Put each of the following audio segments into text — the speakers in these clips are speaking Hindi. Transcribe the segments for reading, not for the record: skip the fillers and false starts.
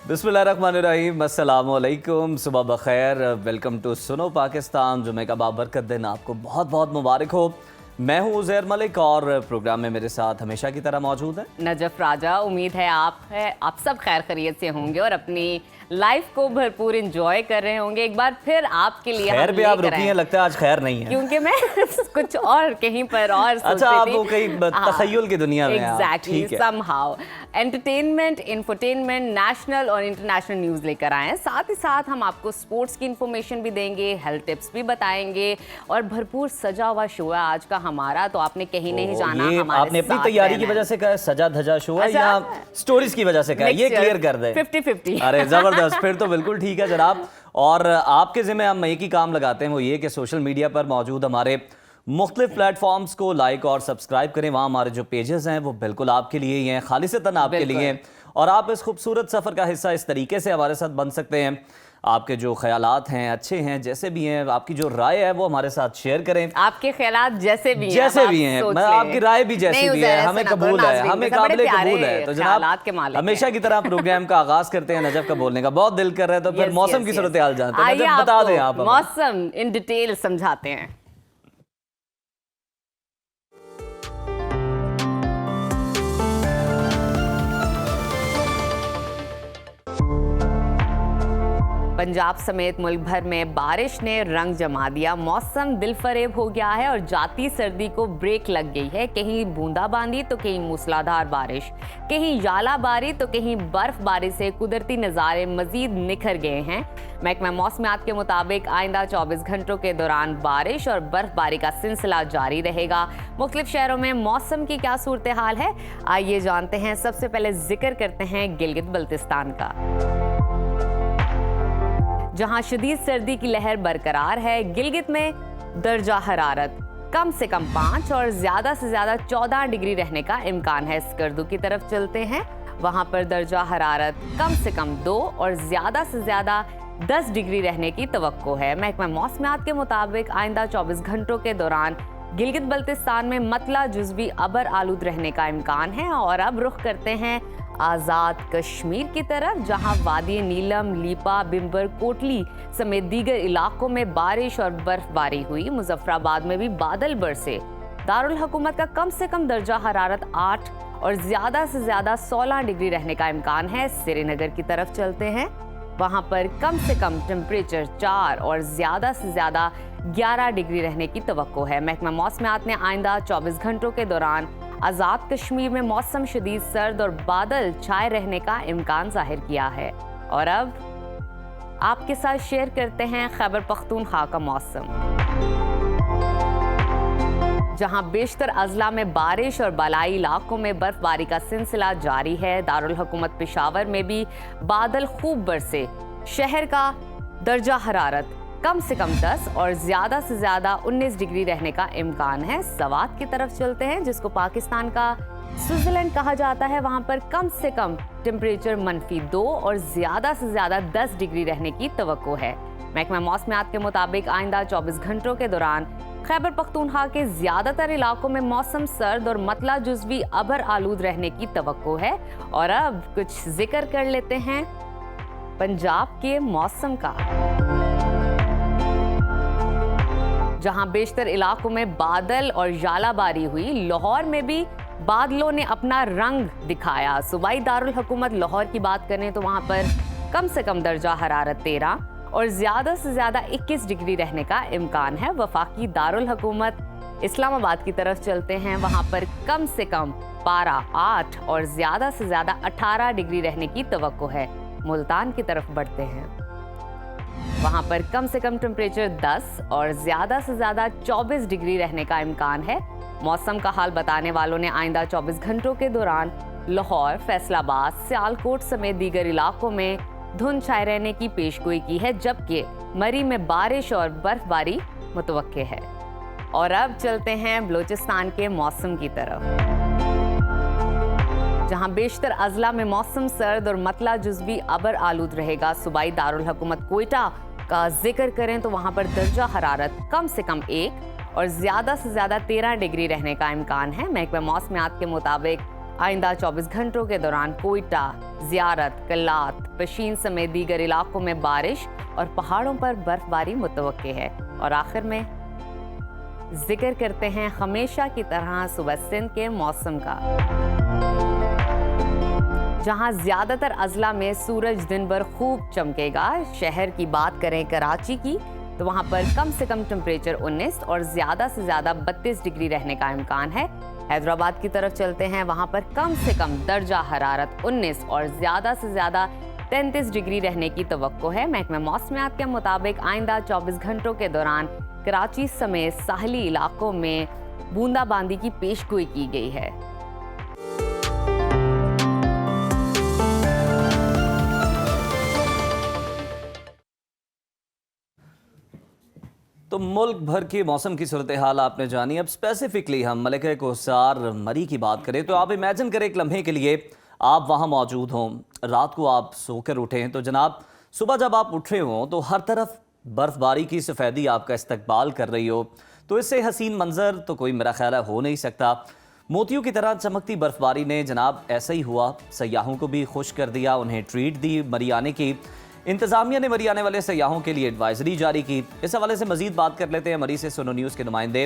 बिस्मिल्लाहिर्रहमानिर्रहीम, अस्सलामु अलैकुम, सुबह बखैर, वेलकम टू सुनो पाकिस्तान। जुमे का बाबरकत दिन आपको बहुत बहुत मुबारक हो। मैं हूँ उज़ैर मलिक और प्रोग्राम में मेरे साथ हमेशा की तरह मौजूद है नजफ राजा। उम्मीद है आप सब खैर खैरियत से होंगे और अपनी लाइफ को भरपूर एंजॉय कर रहे होंगे। एक बार फिर आपके लिए खैर भी आप रुकी हैं, लगता है आज खैर नहीं है क्योंकि मैं कुछ और कहीं पर और अच्छा, आप वो कहीं तखय्युल की दुनिया में exactly somehow entertainment, infotainment, national और इंटरनेशनल न्यूज़ लेकर आए हैं। साथ ही साथ हम आपको स्पोर्ट्स की इंफॉर्मेशन भी देंगे, हेल्थ टिप्स भी बताएंगे और भरपूर सजा हुआ शो है आज का हमारा, तो आपने कहीं नहीं जाना। हमारे आपने अपनी तैयारी की वजह से कहा सजा धजा शो है या स्टोरीज की वजह से कहा, ये क्लियर कर दे। 50-50 अरे जबरदस्त, फिर तो बिल्कुल ठीक है जनाब। और आपके ज़िम्मे हम एक ही काम लगाते हैं, वो ये कि सोशल मीडिया पर मौजूद हमारे मुख्तलिफ प्लेटफॉर्म्स को लाइक और सब्सक्राइब करें। वहाँ हमारे जो पेजेस हैं वो बिल्कुल आपके लिए ही हैं, खालिसतन आपके लिए। और आप इस खूबसूरत सफ़र का हिस्सा इस तरीके से हमारे साथ बन सकते हैं। आपके जो ख्यालात हैं, अच्छे हैं, जैसे भी हैं, आपकी जो राय है वो हमारे साथ शेयर करें। आपके ख्यालात जैसे भी हैं, मैं आपकी राय भी जैसी भी है, हमें कबूल है, हमें काबिल कबूल है। तो जनाब हमेशा की तरह प्रोग्राम का आगाज करते हैं नजफ का बोलने का। बहुत दिल कर रहा है तो फिर मौसम की सूरत हाल जानते हैं। नजफ बता दें, आप मौसम इन डिटेल समझाते हैं। पंजाब समेत मुल्क भर में बारिश ने रंग जमा दिया। मौसम दिलफरेब हो गया है और जाती सर्दी को ब्रेक लग गई है। कहीं बूंदाबांदी तो कहीं मूसलाधार बारिश, कहीं यालाबारी तो कहीं बर्फबारी से कुदरती नज़ारे मजीद निखर गए हैं। महकमा मौसमियात के मुताबिक आइंदा 24 घंटों के दौरान बारिश और बर्फबारी का सिलसिला जारी रहेगा। मुख्तलिफ शहरों में मौसम की क्या सूरत हाल है, आइए जानते हैं। सबसे पहले जिक्र करते हैं गिलगित बल्तिस्तान का, जहां शदीद सर्दी की लहर बरकरार है। गिलगित में दर्जा हरारत कम से कम 5 और ज्यादा से ज्यादा 14 डिग्री रहने का इम्कान है। स्कर्दू की तरफ चलते हैं, वहां पर दर्जा हरारत कम से कम 2 और ज्यादा से ज्यादा 10 डिग्री रहने की तवक्को है। महकमा मौसमियात के मुताबिक आइंदा 24 घंटों के दौरान गिलगित बल्तिस्तान में मतला जुज़वी अबर आलूद रहने का इम्कान है। और अब रुख करते हैं आज़ाद कश्मीर की तरफ, जहां वादी नीलम, लीपा, बिम्बर, कोटली समेत दीगर इलाकों में बारिश और बर्फबारी हुई। मुजफ्फराबाद में भी बादल बरसे। दारुल हुकूमत का कम से कम दर्जा हरारत 8 और ज्यादा से ज्यादा 16 डिग्री रहने का इम्कान है। श्रीनगर की तरफ चलते हैं, वहां पर कम से कम टेम्परेचर 4 और ज्यादा से ज्यादा 11 डिग्री रहने की तवक्को है। महकमा मौसमियात ने आइंदा 24 घंटों के दौरान आज़ाद कश्मीर में मौसम शदीद सर्द और बादल छाए रहने का इम्कान जाहिर किया है। और अब आपके साथ शेयर करते हैं खैबर पख्तूनख्वा का मौसम, जहां बेशतर अजला में बारिश और बालाई इलाकों में बर्फबारी का सिलसिला जारी है। दारुल हुकूमत पेशावर में भी बादल खूब बरसे। शहर का दर्जा हरारत कम से कम 10 और ज्यादा से ज्यादा 19 डिग्री रहने का इम्कान है। सवात की तरफ चलते हैं, जिसको पाकिस्तान का स्विट्जरलैंड कहा जाता है। वहां पर कम से कम टेम्परेचर -2 और ज्यादा से ज्यादा 10 डिग्री रहने की तवक्को है। महकमा मौसमियात के मुताबिक आइंदा 24 घंटों के दौरान खैबर पख्तूनख्वा के ज्यादातर इलाकों में मौसम सर्द और मतला जुज़वी अबर आलूद रहने की तवक्को है। और अब कुछ जिक्र कर लेते हैं पंजाब के मौसम का, जहां बेशतर इलाकों में बादल और यालाबारी हुई। लाहौर में भी बादलों ने अपना रंग दिखाया। सूबाई दारुल हुकूमत लाहौर की बात करें तो वहां पर कम से कम दर्जा हरारत 13 और ज्यादा से ज्यादा 21 डिग्री रहने का इम्कान है। वफाकी दारुल हुकूमत इस्लामाबाद की तरफ चलते हैं, वहां पर कम से कम पारा 8 और ज्यादा से ज्यादा 18 डिग्री रहने की तवक्को है। मुल्तान की तरफ बढ़ते हैं, वहां पर कम से कम टेम्परेचर 10 और ज्यादा से ज्यादा 24 डिग्री रहने का इम्कान है। मौसम का हाल बताने वालों ने आइंदा 24 घंटों के दौरान लाहौर, फैसलाबाद, सियालकोट समेत दीगर इलाकों में धुंध छाए रहने की पेशगोई की है, जबकि मरी में बारिश और बर्फबारी मुतवक्के है। और अब चलते हैं बलूचिस्तान के मौसम की तरफ, जहां बेशतर अजला में मौसम सर्द और मतला जुज़वी अबर आलूद रहेगा। सूबाई दारुल हुकूमत कोयटा का जिक्र करें तो वहां पर दर्जा हरारत कम से कम 1 और ज्यादा से ज्यादा 13 डिग्री रहने का इम्कान है। महकमा मौसमियात के मुताबिक आइंदा 24 घंटों के दौरान कोयटा, ज़ियारत, कल्लात, पशीन समेत दीगर इलाकों में बारिश और पहाड़ों पर बर्फबारी मुतवक्के है। और आखिर में जिक्र करते हैं हमेशा की तरह सुबह सिंध के मौसम का, जहां ज्यादातर अजला में सूरज दिन भर खूब चमकेगा। शहर की बात करें कराची की, तो वहां पर कम से कम टेम्परेचर 19 और ज्यादा से ज्यादा 32 डिग्री रहने का इम्कान है। हैदराबाद की तरफ चलते हैं, वहां पर कम से कम दर्जा हरारत 19 और ज्यादा से ज्यादा 33 डिग्री रहने की तवक्को है। महकमा मौसमियात के मुताबिक आइंदा 24 घंटों के दौरान कराची समेत साहली इलाकों में बूंदाबांदी की पेशगोई की गई है। तो मुल्क भर के मौसम की सूरत हाल आपने जानी। अब स्पेसिफिकली हम मलिका कोसार मरी की बात करें तो आप इमेजिन करें एक लम्हे के लिए आप वहाँ मौजूद हों, रात को आप सोकर उठें तो जनाब सुबह जब आप उठ रहे हों तो हर तरफ बर्फबारी की सफ़ेदी आपका इस्तकबाल कर रही हो, तो इससे हसीन मंजर तो कोई मेरा ख्याल है हो नहीं सकता। मोतियों की तरह चमकती बर्फबारी ने जनाब ऐसा ही हुआ, सयाहों को भी खुश कर दिया, उन्हें ट्रीट दी मरी आने की। इंतजामिया ने मरी आने वाले सयाहों के लिए एडवाइजरी जारी की। इस हवाले से मजीद बात कर लेते हैं। मरी से सुनो न्यूज़ के नुमाइंदे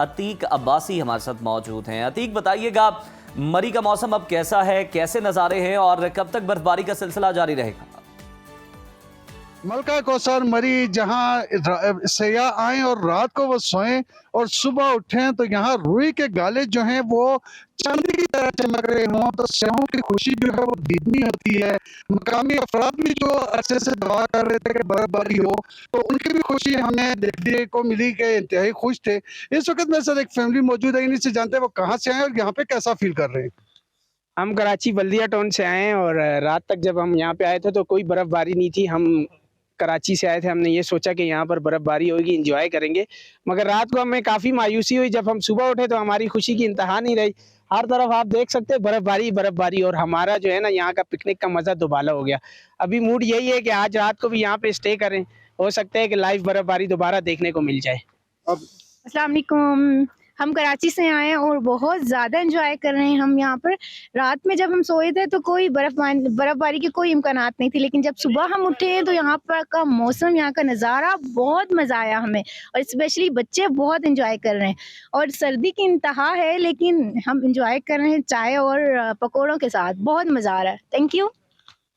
अतीक अब्बासी हमारे साथ मौजूद हैं। अतीक, बताइएगा मरी का मौसम अब कैसा है, कैसे नज़ारे हैं और कब तक बर्फबारी का सिलसिला जारी रहेगा? मलका कौसर मरी जहाँ सयाह आए और रात को वो सोएं और सुबह उठें तो यहाँ रुई के गाले जो हैं वो चांदी की तरह चमक रहे हों, तो सयाहों की खुशी जो है वो दुगनी होती है। मकामी अफराद भी जो अच्छे से दुआ कर रहे थे कि बर्फबारी हो, तो उनकी भी खुशी हमें देखने को मिली कि इंतहाई खुश थे। इस वक्त मेरे साथ एक फैमिली मौजूद है, इन्हीं से जानते हैं वो कहाँ से आए और यहाँ पे कैसा फील कर रहे हैं। हम कराची बल्दिया टाउन से आए हैं और रात तक जब हम यहाँ पे आए थे तो कोई बर्फबारी नहीं थी। हम कराची से आए थे, हमने ये सोचा कि यहाँ पर बर्फबारी होगी, एंजॉय करेंगे, मगर रात को हमें काफ़ी मायूसी हुई। जब हम सुबह उठे तो हमारी खुशी की इंतहा नहीं रही। हर तरफ आप देख सकते हैं बर्फबारी बर्फबारी, और हमारा जो है ना यहाँ का पिकनिक का मज़ा दोबारा हो गया। अभी मूड यही है कि आज रात को भी यहाँ पे स्टे करें, हो सकता है कि लाइव बर्फबारी दोबारा देखने को मिल जाए। अस्सलाम वालेकुम, हम कराची से आए हैं और बहुत ज़्यादा एंजॉय कर रहे हैं। हम यहाँ पर रात में जब हम सोए थे तो कोई बर्फबारी के कोई इम्कानात नहीं थे, लेकिन जब सुबह हम उठे तो यहाँ पर का मौसम, यहाँ का नज़ारा, बहुत मज़ा आया हमें, और स्पेशली बच्चे बहुत एंजॉय कर रहे हैं। और सर्दी की इंतहा है लेकिन हम एंजॉय कर रहे हैं चाय और पकौड़ों के साथ, बहुत मज़ा आ रहा है। Thank you.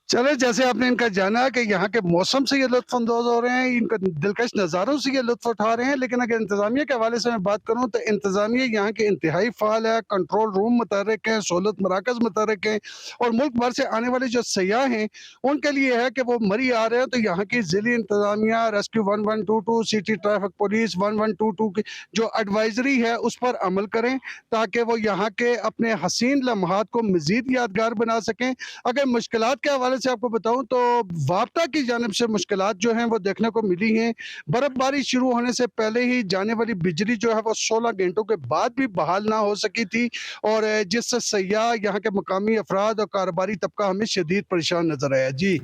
चले, जैसे आपने इनका जाना कि यहाँ के मौसम से ये लुत्फानंदोज हो रहे हैं, इनका दिलकश नज़ारों से ये लुत्फ उठा रहे हैं, लेकिन अगर इंतज़ामिया के हवाले से मैं बात करूँ तो इंतज़ामिया यहाँ के इंतहाई फ़ाल है। कंट्रोल रूम मुतहर्रिक हैं, सहूलत मराकज़ मुतहर्रिक हैं, और मुल्क भर से आने वाले जो सयाह हैं उनके लिए है कि वो मरी आ रहे हैं तो यहाँ की ज़िली इंतज़ामिया, रेस्क्यू 1122, सिटी ट्रैफिक पुलिस 1122 की जो एडवाइजरी है उस पर अमल करें ताकि वो यहाँ के अपने हसीन लम्हात को मज़ीद यादगार बना सकें। अगर मुश्किलात के हवाले से आपको बताऊं तो वापता की जानिब से मुश्किलात जो हैं वो देखने को मिली हैं। बर्फबारी शुरू होने से पहले ही जाने वाली बिजली जो है वो 16 घंटों के बाद भी बहाल ना हो सकी थी, और जिससे सयाह, यहाँ के मकामी अफराद और कारोबारी तबका हमें शदीद परेशान नजर आया। जी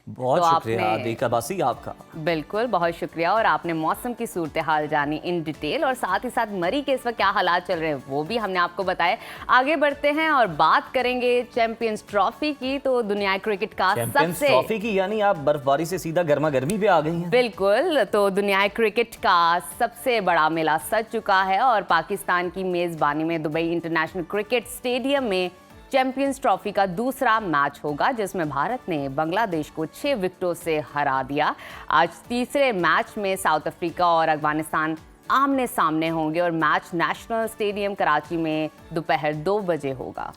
बहुत तो शुक्रिया आपने- अतीक अब्बासी आपका। बिल्कुल, बहुत शुक्रिया। और आपने मौसम की सूरत हाल जानी इन डिटेल, और साथ ही साथ मरी के इस वक्त क्या हालात चल रहे हैं वो भी हमने आपको बताया। आगे बढ़ते हैं और बात करेंगे चैंपियंस ट्रॉफी की। तो दुनिया क्रिकेट का चैंपियंस सबसे ट्रॉफी की, यानी आप बर्फबारी से सीधा गर्मा गर्मी पे आ गई हैं। बिल्कुल, तो दुनिया क्रिकेट का सबसे बड़ा मेला सज चुका है और पाकिस्तान की मेजबानी में दुबई इंटरनेशनल क्रिकेट स्टेडियम में चैंपियंस ट्रॉफी का दूसरा मैच होगा, जिसमें भारत ने बांग्लादेश को 6 विकेटों से हरा दिया। आज तीसरे मैच में साउथ अफ्रीका और अफगानिस्तान आमने सामने होंगे और मैच नेशनल स्टेडियम कराची में दोपहर 2 बजे होगा।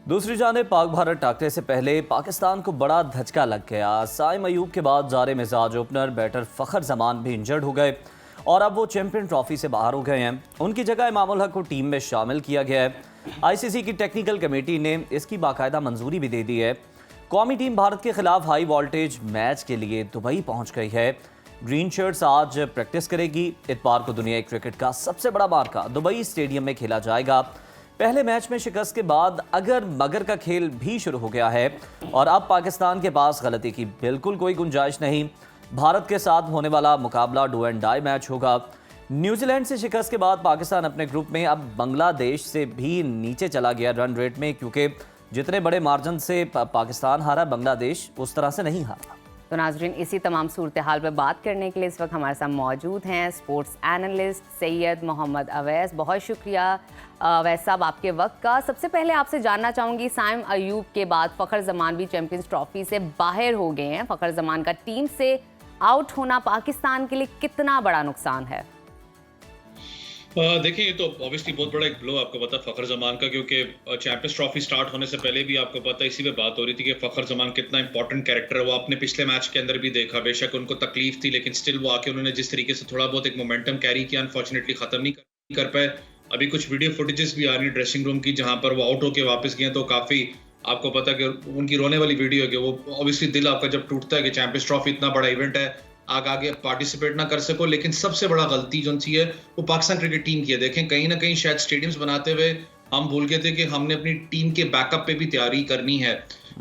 दूसरी जानिब पाक भारत टाकरे से पहले पाकिस्तान को बड़ा धचका लग गया। साइम अयूब के बाद ज़ारे मिजाज ओपनर बैटर फ़खर जमान भी इंजर्ड हो गए और अब वो चैंपियन ट्रॉफी से बाहर हो गए हैं। उनकी जगह इमामुल हक को टीम में शामिल किया गया है। आईसीसी की टेक्निकल कमेटी ने इसकी बाकायदा मंजूरी भी दे दी है। कौमी टीम भारत के खिलाफ हाई वोल्टेज मैच के लिए दुबई पहुंच गई है। ग्रीन शर्ट्स आज प्रैक्टिस करेगी। इतवार को दुनिया क्रिकेट का सबसे बड़ा मार्का दुबई स्टेडियम में खेला जाएगा। पहले मैच में शिकस्त के बाद अगर मगर का खेल भी शुरू हो गया है और अब पाकिस्तान के पास गलती की बिल्कुल कोई गुंजाइश नहीं। भारत के साथ होने वाला मुकाबला डू एंड डाई मैच होगा। न्यूजीलैंड से शिकस्त के बाद पाकिस्तान अपने ग्रुप में अब बांग्लादेश से भी नीचे चला गया रन रेट में, क्योंकि जितने बड़े मार्जिन से पाकिस्तान हारा, बांग्लादेश उस तरह से नहीं हारा। तो नाजरीन, इसी तमाम सूरत हाल पर बात करने के लिए इस वक्त हमारे साथ मौजूद हैं स्पोर्ट्स एनालिस्ट सैयद मोहम्मद अवैस। बहुत शुक्रिया अवैस साहब आपके वक्त का। सबसे पहले आपसे जानना चाहूँगी, साइम अयूब के बाद फ़खर जमान भी चैंपियंस ट्रॉफी से बाहर हो गए हैं। फ़खर जमान का टीम से आउट होना पाकिस्तान के लिए कितना बड़ा नुकसान है? देखिए, ये तो ऑब्वियसली बहुत बड़ा एक ब्लो आपको पता फ़खर जमान का, क्योंकि चैंपियंस ट्रॉफी स्टार्ट होने से पहले भी आपको पता इसी पे बात हो रही थी कि फ़खर जमान कितना इंपॉर्टेंट कैरेक्टर है। वो आपने पिछले मैच के अंदर भी देखा, बेशक उनको तकलीफ थी लेकिन स्टिल वो आके उन्होंने जिस तरीके से थोड़ा बहुत एक मोमेंटम कैरी किया, अनफॉर्चुनेटली खत्म नहीं कर पाए। अभी कुछ वीडियो फुटेजेस भी आ रही है ड्रेसिंग रूम की, जहां पर वो आउट होके वापस गए, तो काफी आपको पता कि उनकी रोने वाली वीडियो है कि वो ऑब्वियसली दिल आपका जब टूटता है कि चैंपियंस ट्रॉफी इतना बड़ा इवेंट है, आगे पार्टिसिपेट ना कर सको। लेकिन सबसे बड़ा गलती जो सी है वो पाकिस्तान क्रिकेट टीम की है। देखें, कहीं ना कहीं शायद स्टेडियम्स बनाते हुए हम भूल गए थे कि हमने अपनी टीम के बैकअप पे भी तैयारी करनी है।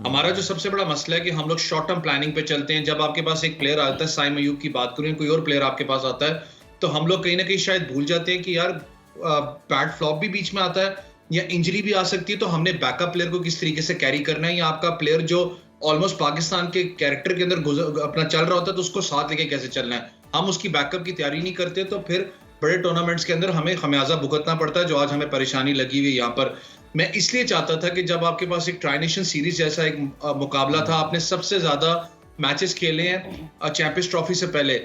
हमारा जो सबसे बड़ा मसला है कि हम लोग शॉर्ट टर्म प्लानिंग पे चलते हैं। जब आपके पास एक प्लेयर आता है, साइम अयूब की बात करूं, कोई और प्लेयर आपके पास आता है, तो हम लोग कहीं ना कहीं शायद भूल जाते हैं कि यार बैड फ्लॉप भी बीच में आता है या इंजरी भी आ सकती है, तो हमने बैकअप प्लेयर को किस तरीके से कैरी करना है, या आपका प्लेयर जो ऑलमोस्ट पाकिस्तान के कैरेक्टर के अंदर अपना चल रहा होता है तो उसको साथ लेके कैसे चलना है। हम उसकी बैकअप की तैयारी नहीं करते तो फिर बड़े टूर्नामेंट्स के अंदर हमें खमियाजा भुगतना पड़ता है, जो आज हमें परेशानी लगी हुई है यहाँ पर। मैं इसलिए चाहता था कि जब आपके पास एक ट्राई नेशन सीरीज जैसा एक मुकाबला था, आपने सबसे ज्यादा मैचेस खेले हैं चैंपियंस ट्रॉफी से पहले,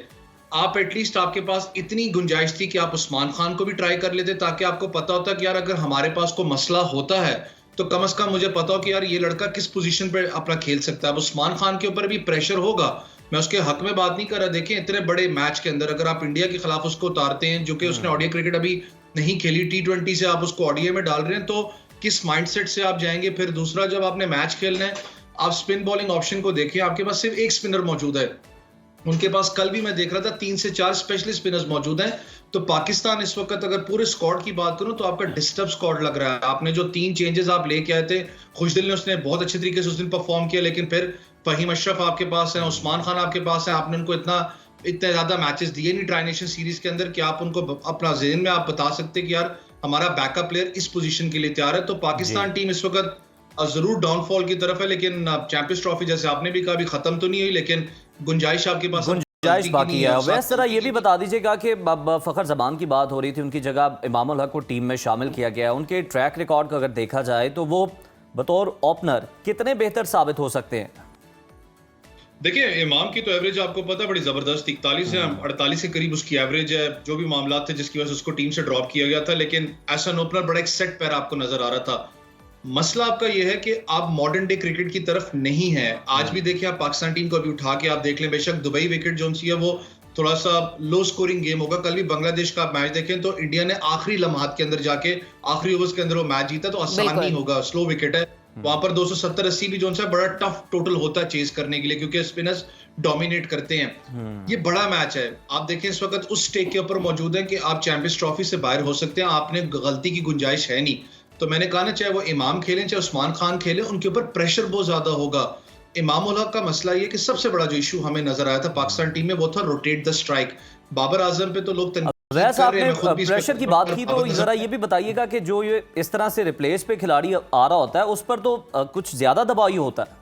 आप एटलीस्ट आपके पास इतनी गुंजाइश थी कि आप उस्मान खान को भी ट्राई कर लेते, ताकि आपको पता होता कि यार अगर हमारे पास कोई मसला होता है तो कम से कम मुझे पता हो कि यार ये लड़का किस पोजीशन पे अपना खेल सकता है। अब उस्मान खान के ऊपर भी प्रेशर होगा, मैं उसके हक में बात नहीं कर रहा। देखें, इतने बड़े मैच के अंदर अगर आप इंडिया के खिलाफ उसको उतारते हैं, जो कि उसने ओडीआई क्रिकेट अभी नहीं खेली, T20 से आप उसको ओडीआई में डाल रहे हैं, तो किस माइंडसेट से आप जाएंगे। फिर दूसरा, जब आपने मैच खेलना है, आप स्पिन बॉलिंग ऑप्शन को देखिए, आपके पास सिर्फ एक स्पिनर मौजूद है। उनके पास कल भी मैं देख रहा था 3 से 4 स्पेशलिस्ट स्पिनर्स मौजूद हैं। तो पाकिस्तान इस वक्त अगर पूरे स्क्वाड की बात करूं तो आपका डिस्टर्ब स्क्वाड लग रहा है। आपने जो 3 चेंजेस आप लेके आए थे, खुशदिल ने उसने बहुत अच्छे तरीके से उस दिन परफॉर्म किया, लेकिन फिर फहीम अशरफ आपके पास है, उस्मान खान आपके पास है, आपने उनको इतने ज्यादा मैचेस दिए नहीं ट्राई नेशन सीरीज के अंदर कि आप उनको अपना ज़हन में आप बता सकते कि यार हमारा बैकअप प्लेयर इस पोजीशन के लिए तैयार है। तो पाकिस्तान टीम इस वक्त जरूर डाउनफॉल की तरफ है, लेकिन चैंपियंस ट्रॉफी जैसे आपने भी कहा अभी खत्म तो नहीं हुई, लेकिन गुंजाइश आपके पास गुंजाइश बाकी है। वैसे जरा ये भी बता दीजिएगा कि फ़खर जमान की बात हो रही थी, उनकी जगह इमामुल हक को टीम में शामिल किया गया। उनके ट्रैक रिकॉर्ड को अगर देखा जाए तो वो बतौर ओपनर कितने बेहतर साबित हो सकते हैं? देखिए, इमाम की तो एवरेज आपको पता बड़ी जबरदस्त 41 से 48 के करीब उसकी एवरेज है। जो भी मामला थे जिसकी वजह से उसको टीम से ड्रॉप किया गया था, लेकिन एज एन ओपनर बड़ा एक सेट पैर आपको नजर आ रहा था। मसला आपका यह है कि आप मॉडर्न डे क्रिकेट की तरफ नहीं है। आज भी देखिए, आप पाकिस्तान टीम को अभी उठा के आप देख लें, बेशक दुबई विकेट जो सी है वो थोड़ा सा लो स्कोरिंग गेम होगा। कल भी बांग्लादेश का मैच देखें तो इंडिया ने आखिरी लम्हात के अंदर जाके आखिरी ओवर्स के अंदर वो मैच जीता, तो आसान नहीं होगा। स्लो विकेट है वहां पर, 270-80 भी जो बड़ा टफ टोटल होता है चेस करने के लिए, क्योंकि स्पिनर्स डोमिनेट करते हैं। ये बड़ा मैच है। आप देखें इस वक्त उस स्टेक के ऊपर मौजूद है कि आप चैंपियंस ट्रॉफी से बाहर हो सकते हैं, आपने गलती की गुंजाइश है नहीं। तो मैंने कहा ना, चाहे वो इमाम खेलें चाहे उस्मान खान खेलें, उनके ऊपर प्रेशर बहुत ज्यादा होगा। इमामुल हक का मसला ये कि सबसे बड़ा जो इशू हमें नजर आया था पाकिस्तान टीम में वो था rotate the strike. Babar Azam पे तो लोग वैसे आपने प्रेशर की बात की, तो जरा ये भी बताइएगा कि जो ये इस तरह से रिप्लेस पे खिलाड़ी आ रहा होता है उस पर तो कुछ ज्यादा दबाव ही होता है।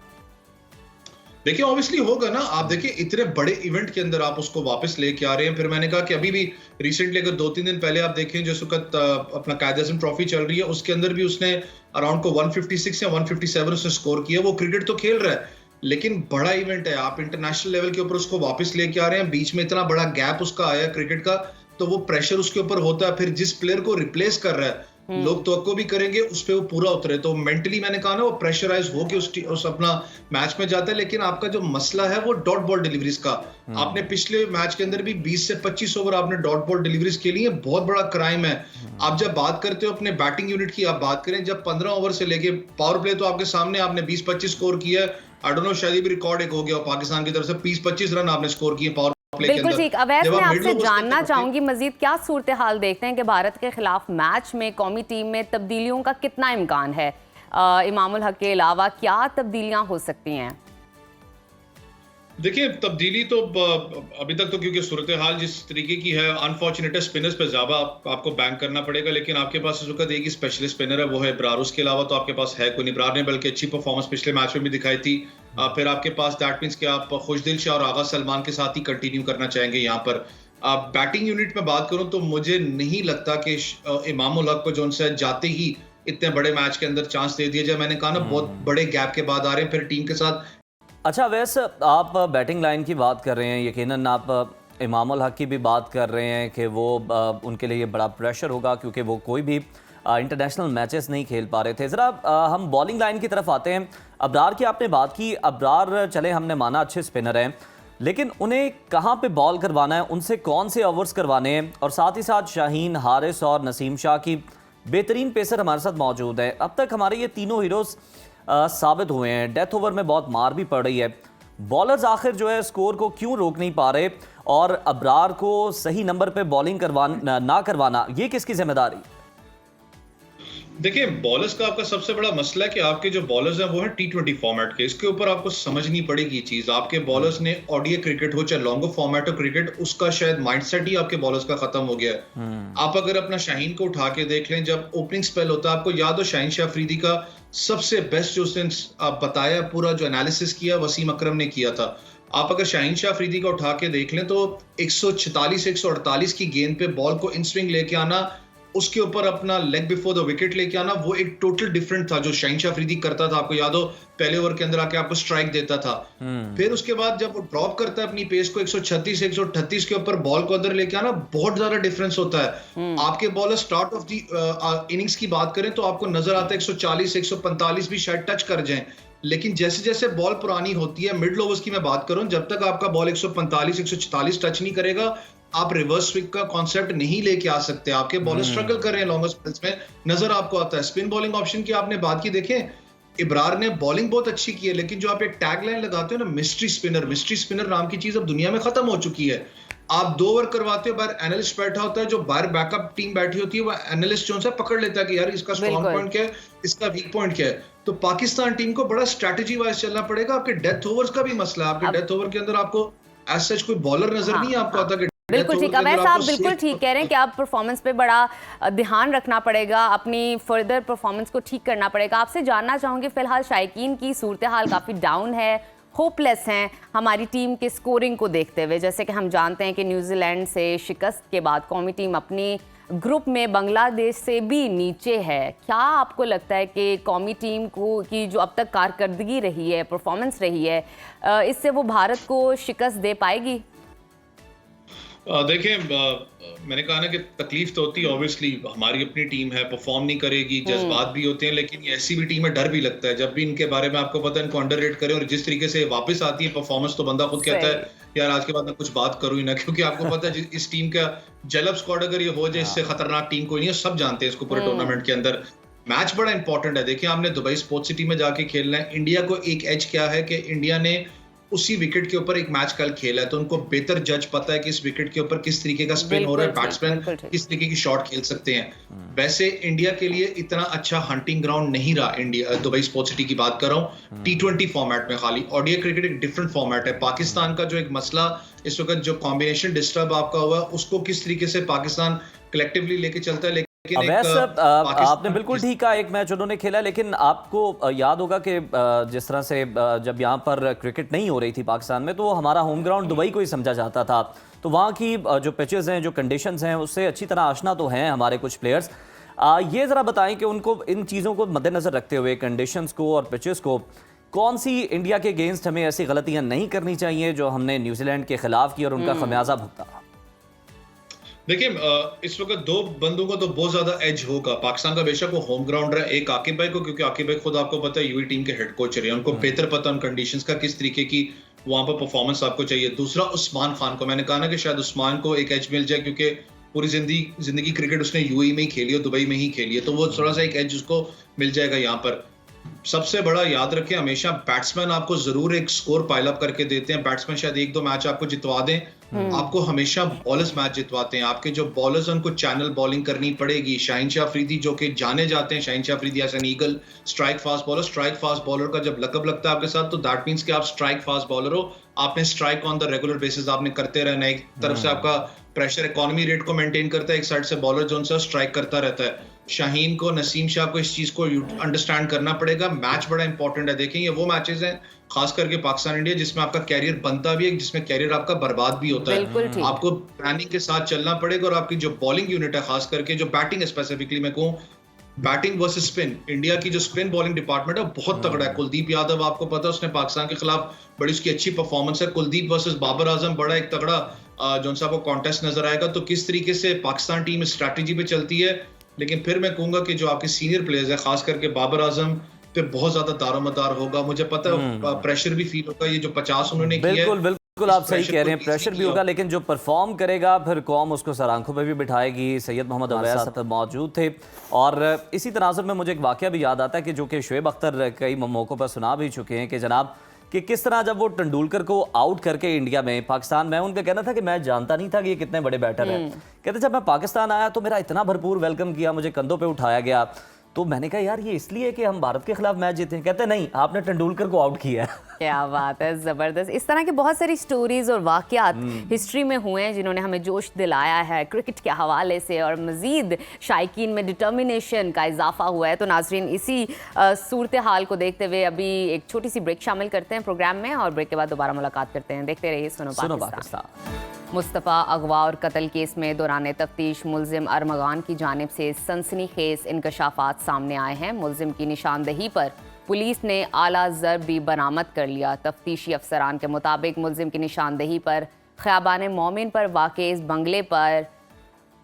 देखिए, ऑब्वियसली होगा ना। आप देखिए, इतने बड़े इवेंट के अंदर आप उसको वापस लेके आ रहे हैं। फिर मैंने कहा कि अभी भी रिसेंटली अगर 2-3 दिन पहले आप देखें, जिस वक्त अपना कायद-ए-आज़म ट्रॉफी चल रही है, उसके अंदर भी उसने अराउंड को 156 या 157 उसने स्कोर किया। वो क्रिकेट तो खेल रहा है, लेकिन बड़ा इवेंट है, आप इंटरनेशनल लेवल के ऊपर उसको वापस लेके आ रहे हैं। बीच में इतना बड़ा गैप उसका आया क्रिकेट का, तो वो प्रेशर उसके ऊपर होता है। फिर जिस प्लेयर को रिप्लेस कर रहा है, लोग तो भी करेंगे उस पे वो पूरा उतरे, तो मेंटली मैंने कहा ना वो प्रेशराइज हो के उस अपना मैच में जाता है। लेकिन आपका जो मसला है वो डॉट बॉल डिलीवरीज का। आपने पिछले मैच के अंदर भी 20 से 25 ओवर आपने डॉट बॉल डिलीवरीज के लिए, बहुत बड़ा क्राइम है। आप जब बात करते हो अपने बैटिंग यूनिट की, आप बात करें जब 15 ओवर से लेके पावर प्ले, तो आपके सामने आपने 20-25 स्कोर किया है। आई डोंट नो, शायद ये भी रिकॉर्ड एक हो गया पाकिस्तान की तरफ से, 20-25 रन आपने स्कोर किए पावर। बिल्कुल ठीक। अवैस, मैं आपसे जानना चाहूंगी मजीद क्या सूरत हाल देखते हैं कि भारत के खिलाफ मैच में कौमी टीम में तब्दीलियों का कितना इम्कान है? इमामुल हक के अलावा क्या तब्दीलियां हो सकती हैं? देखिए तब्दीली तो अभी तक तो क्योंकि सूरत हाल जिस तरीके की है अनफॉर्चुनेट स्पिनर्स पे ज़्यादा आपको बैंक करना पड़ेगा, लेकिन आपके पास इस वक्त एक ही स्पेशलिस्ट स्पिनर है, वो है इब्रार। उसके अलावा तो आपके पास है कोई नहीं। इब्रार ने बल्कि अच्छी परफॉर्मेंस पिछले मैच में भी दिखाई थी। फिर आपके पास दैट मीन्स कि आप खुशदिल शाह और आगा सलमान के साथ ही कंटिन्यू करना चाहेंगे यहाँ पर। बैटिंग यूनिट में बात करूं तो मुझे नहीं लगता कि इमाम उल हक को जो उनसे जाते ही इतने बड़े मैच के अंदर चांस दे दिया जाए। मैंने कहा ना, बहुत बड़े गैप के बाद आ रहे हैं फिर टीम के साथ। अच्छा वैसे आप बैटिंग लाइन की बात कर रहे हैं, यकीनन आप इमाम उल हक की भी बात कर रहे हैं कि वो उनके लिए बड़ा प्रेशर होगा क्योंकि वो कोई भी इंटरनेशनल मैचेस नहीं खेल पा रहे थे। ज़रा हम बॉलिंग लाइन की तरफ आते हैं। अबरार की आपने बात की, अबरार चले हमने माना अच्छे स्पिनर हैं, लेकिन उन्हें कहाँ पे बॉल करवाना है, उनसे कौन से ओवर्स करवाने हैं, और साथ ही साथ शाहीन, हारिस और नसीम शाह की बेहतरीन पेसर हमारे साथ मौजूद है। अब तक हमारे ये तीनों हीरोज़ साबित हुए हैं। डेथ ओवर में बहुत मार भी पड़ रही है। बॉलर्स आखिर जो है स्कोर को क्यों रोक नहीं पा रहे, और अबरार को सही नंबर पे बॉलिंग ना करवाना, ये किसकी जिम्मेदारी? देखिए बॉलर्स का आपका सबसे बड़ा मसला है कि आपके जो बॉलर्स हैं वो है T20 फॉर्मेट के। इसके ऊपर आपको समझनी पड़ेगी चीज। आपके बॉलर्स ने ओडीआई क्रिकेट हो चाहे लॉन्गर फॉर्मेट हो क्रिकेट, उसका शायद माइंडसेट ही आपके बॉलर्स का खत्म हो गया है। आप अगर अपना शाहीन को उठा के देख लें, जब ओपनिंग स्पेल होता है, आपको याद हो शाहीन शाह अफरीदी का सबसे बेस्ट जो उसने बताया, पूरा जो एनालिसिस किया वसीम अकरम ने किया था। आप अगर शाहीन शाह अफरीदी का उठा के देख लें तो 146 148 की गेंद पे बॉल को इन स्विंग लेके आना, उसके ऊपर अपना लेग बिफोर द विकेट लेके आना, वो एक टोटल डिफरेंट था जो शाहीन शाह अफरीदी करता था। आपको याद हो पहले ओवर के अंदर आके आपको स्ट्राइक देता था। फिर उसके बाद जब वो ड्रॉप करता है अपनी पेस को 136 138 के ऊपर बॉल को अंदर लेके आना, बहुत ज्यादा डिफरेंस होता है। आपके bowler start of the innings की बात करें तो आपको नजर आता है 140 145 भी शायद टच कर जाएं, लेकिन जैसे जैसे बॉल पुरानी होती है, मिडिल ओवर्स की मैं बात करूं, जब तक आपका बॉल 145 146 टच नहीं करेगा, आप रिवर्स स्विंग का कॉन्सेप्ट नहीं लेके आ सकते। आपके बॉलर स्ट्रगल कर रहे हैं लॉन्गर स्पेल्स में, नजर आपको आता है। स्पिन बॉलिंग ऑप्शन की आपने बात की, देखें इब्रार ने बॉलिंग बहुत अच्छी की है, लेकिन जो आप एक टैग लाइन लगाते हो ना, मिस्ट्री स्पिनर नाम की चीज अब दुनिया में खत्म हो चुकी है। आप 2 ओवर करवाते हो, बाहर एनालिस्ट बैठा होता है, जो बाहर बैकअप टीम बैठी होती है, वो एनालिस्ट जो है पकड़ लेता है कि यार इसका स्ट्रॉन्ग पॉइंट क्या है, इसका वीक पॉइंट क्या है। तो पाकिस्तान टीम को बड़ा स्ट्रेटेजी वाइज चलना पड़ेगा। आपके डेथ ओवर्स का भी मसला है। आपके डेथ ओवर के अंदर आपको एज सच कोई बॉलर नजर नहीं आपको आता। बिल्कुल ठीक है, वैसे आप बिल्कुल ठीक कह रहे हैं कि आप परफॉर्मेंस पे बड़ा ध्यान रखना पड़ेगा, अपनी फर्दर परफॉर्मेंस को ठीक करना पड़ेगा। आपसे जानना चाहूँगी, फिलहाल शायकीन की सूरत हाल काफ़ी डाउन है, होपलेस हैं हमारी टीम के स्कोरिंग को देखते हुए। जैसे कि हम जानते हैं कि न्यूजीलैंड से शिकस्त के बाद कौमी टीम अपनी ग्रुप में बांग्लादेश से भी नीचे है। क्या आपको लगता है कि कौमी टीम की जो अब तक कारकर्दगी रही है, परफॉर्मेंस रही है, इससे वो भारत को शिकस्त दे पाएगी? देखिए मैंने कहा ना कि तकलीफ तो होती है, ऑब्वियसली हमारी अपनी टीम है, परफॉर्म नहीं करेगी, जज्बात भी होते हैं, लेकिन ये ऐसी भी टीम है, डर भी लगता है जब भी इनके बारे में आपको पता है इनको अंडररेट करें, और जिस तरीके से वापस आती है परफॉर्मेंस तो बंदा खुद कहता है यार आज के बाद मैं कुछ बात करूं ही ना, क्योंकि आपको पता है इस टीम का जलब स्क्वाड अगर ये हो जाए, इससे खतरनाक टीम कोई नहीं है, सब जानते हैं इसको पूरे टूर्नामेंट के अंदर। मैच बड़ा इंपॉर्टेंट है। देखिए आपने दुबई स्पोर्ट्स सिटी में जाके खेलना है। इंडिया को एक एज क्या है कि इंडिया ने उसी विकेट के ऊपर एक मैच कल खेला है, तो उनको बेहतर जज पता है कि इस विकेट के ऊपर किस तरीके का स्पिन हो रहा है, बैट्समैन किस तरीके की शॉट खेल सकते हैं। वैसे इंडिया के लिए इतना अच्छा हंटिंग ग्राउंड नहीं रहा इंडिया, दुबई स्पोर्ट्स सिटी की बात कर रहा हूँ T20 फॉर्मेट में। खाली ओडीआई क्रिकेट एक डिफरेंट फॉर्मेट है। पाकिस्तान का जो एक मसला इस वक्त जो कॉम्बिनेशन डिस्टर्ब आपका हुआ, उसको किस तरीके से पाकिस्तान कलेक्टिवली लेके चलता है। आपने बिल्कुल ठीक कहा, एक मैच उन्होंने खेला, लेकिन आपको याद होगा कि जिस तरह से जब यहाँ पर क्रिकेट नहीं हो रही थी पाकिस्तान में, तो हमारा होम ग्राउंड दुबई को ही समझा जाता था। तो वहाँ की जो पिचेस हैं, जो कंडीशंस हैं, उससे अच्छी तरह आशना तो हैं हमारे कुछ प्लेयर्स। ये ज़रा बताएं कि उनको इन चीज़ों को मद्देनज़र रखते हुए, कंडीशंस को और पिचेस को, कौन सी इंडिया के अगेंस्ट हमें ऐसी गलतियाँ नहीं करनी चाहिए जो हमने न्यूजीलैंड के खिलाफ की और उनका खमियाजा भुगता? देखिए इस वक्त 2 बंदों को तो बहुत ज्यादा एज होगा। पाकिस्तान का बेशक वो होम ग्राउंड रहा, एक आकिब भाई को, क्योंकि आकिब भाई खुद आपको पता है यूवी टीम के हेड कोच रहे हैं, उनको बेहतर पता उन कंडीशंस का, किस तरीके की वहां पर परफॉर्मेंस आपको चाहिए। दूसरा उस्मान खान को, मैंने कहा ना कि शायद उस्मान को एक एज मिल जाए, क्योंकि पूरी जिंदगी क्रिकेट उसने यूएई में ही खेली है, दुबई में ही खेली है, तो वो थोड़ा सा एक एज उसको मिल जाएगा यहाँ पर। सबसे बड़ा याद रखें, हमेशा बैट्समैन आपको जरूर एक स्कोर पाइल अप करके देते हैं। बैट्समैन शायद 1-2 मैच आपको जितवा दें, आपको हमेशा बॉलर्स मैच जितवाते हैं। आपके जो बॉलर्स हैं उनको चैनल बॉलिंग करनी पड़ेगी। शाहीन शाह अफरीदी जो कि जाने जाते हैं, Shaheen Shah Afridi as an eagle strike fast bowler का जब लकब लगता है आपके साथ, तो दैट मींस कि आप स्ट्राइक फास्ट बॉलर हो। आपने strike on the regular basis आपने करते रहना है। एक तरफ से आपका प्रेशर इकोनॉमी रेट को मेंटेन करता है, एक साइड से बॉलर जो उनसे स्ट्राइक करता रहता है। शाहीन को, नसीम शाह को इस चीज को अंडरस्टैंड करना पड़ेगा। मैच बड़ा इंपॉर्टेंट है। देखें ये वो मैचेस हैं खास करके पाकिस्तान इंडिया जिसमें आपका कैरियर बनता भी है, जिसमें कैरियर आपका बर्बाद भी होता बिल्कुल है। ठीक। आपको प्लानिंग के साथ चलना पड़ेगा और आपकी जो बॉलिंग यूनिट है, खास करके जो बैटिंग स्पेसिफिकली मैं कहूँ, बैटिंग वर्सेस स्पिन, इंडिया की जो स्पिन बॉलिंग डिपार्टमेंट है बहुत तगड़ा है। कुलदीप यादव आपको पता है उसने पाकिस्तान के खिलाफ बड़ी उसकी अच्छी परफॉर्मेंस है। कुलदीप वर्सेस बाबर आजम बड़ा एक तगड़ा जो सा आपको कॉन्टेस्ट नजर आएगा। तो किस तरीके से पाकिस्तान टीम स्ट्रैटेजी पे चलती है, लेकिन फिर मैं कहूंगा कि जो आपके सीनियर प्लेयर्स है, खास करके बाबर आजम पे बहुत ज्यादा दारोमदार होगा। मुझे पता है प्रेशर भी फील होगा। ये जो 50 उन्होंने किया है, बिल्कुल बिल्कुल आप सही कह रहे हैं, प्रेशर भी होगा, लेकिन जो परफॉर्म करेगा फिर कौम उसको सर आंखों पे भी बिठाएगी। सैयद मोहम्मद अवैस साहब मौजूद थे और इसी तनाजुर में मुझे एक वाकया भी याद आता है कि जो कि शुएब अख्तर कई मौक़ों पर सुना भी चुके हैं कि जनाब कि किस तरह जब वो तेंदुलकर को आउट करके इंडिया में पाकिस्तान में, उनका कहना था कि मैं जानता नहीं था कि ये कितने बड़े बैटर हैं। कहते जब मैं पाकिस्तान आया तो मेरा इतना भरपूर वेलकम किया, मुझे कंधों पे उठाया गया, तो मैंने कहा यार ये इसलिए कि हम भारत के खिलाफ मैच जीते हैं। कहते नहीं, आपने तेंदुलकर को आउट किया है। क्या बात है, ज़बरदस्त। इस तरह के बहुत सारी स्टोरीज और वाक़यात हिस्ट्री में हुए हैं जिन्होंने हमें जोश दिलाया है क्रिकेट के हवाले से, और मज़ीद शायकीन में डिटर्मिनेशन का इजाफा हुआ है। तो नाजरीन इसी सूरत हाल को देखते हुए अभी एक छोटी सी ब्रेक शामिल करते हैं प्रोग्राम में और ब्रेक के बाद दोबारा मुलाकात करते हैं। देखते रहिए सुनो पाकिस्तान। मुस्तफ़ा अगवा और कत्ल केस में दौरान तफ्तीश मुलजिम अरमगान की जानिब से सनसनीखेज इंकशाफात सामने आए हैं। मुलजिम की निशानदही पर पुलिस ने आला ज़र भी बरामद कर लिया। तफ्तीशी अफसरान के मुताबिक मुलजिम की निशानदही पर ख़याबान मोमिन पर वाक़े इस बंगले पर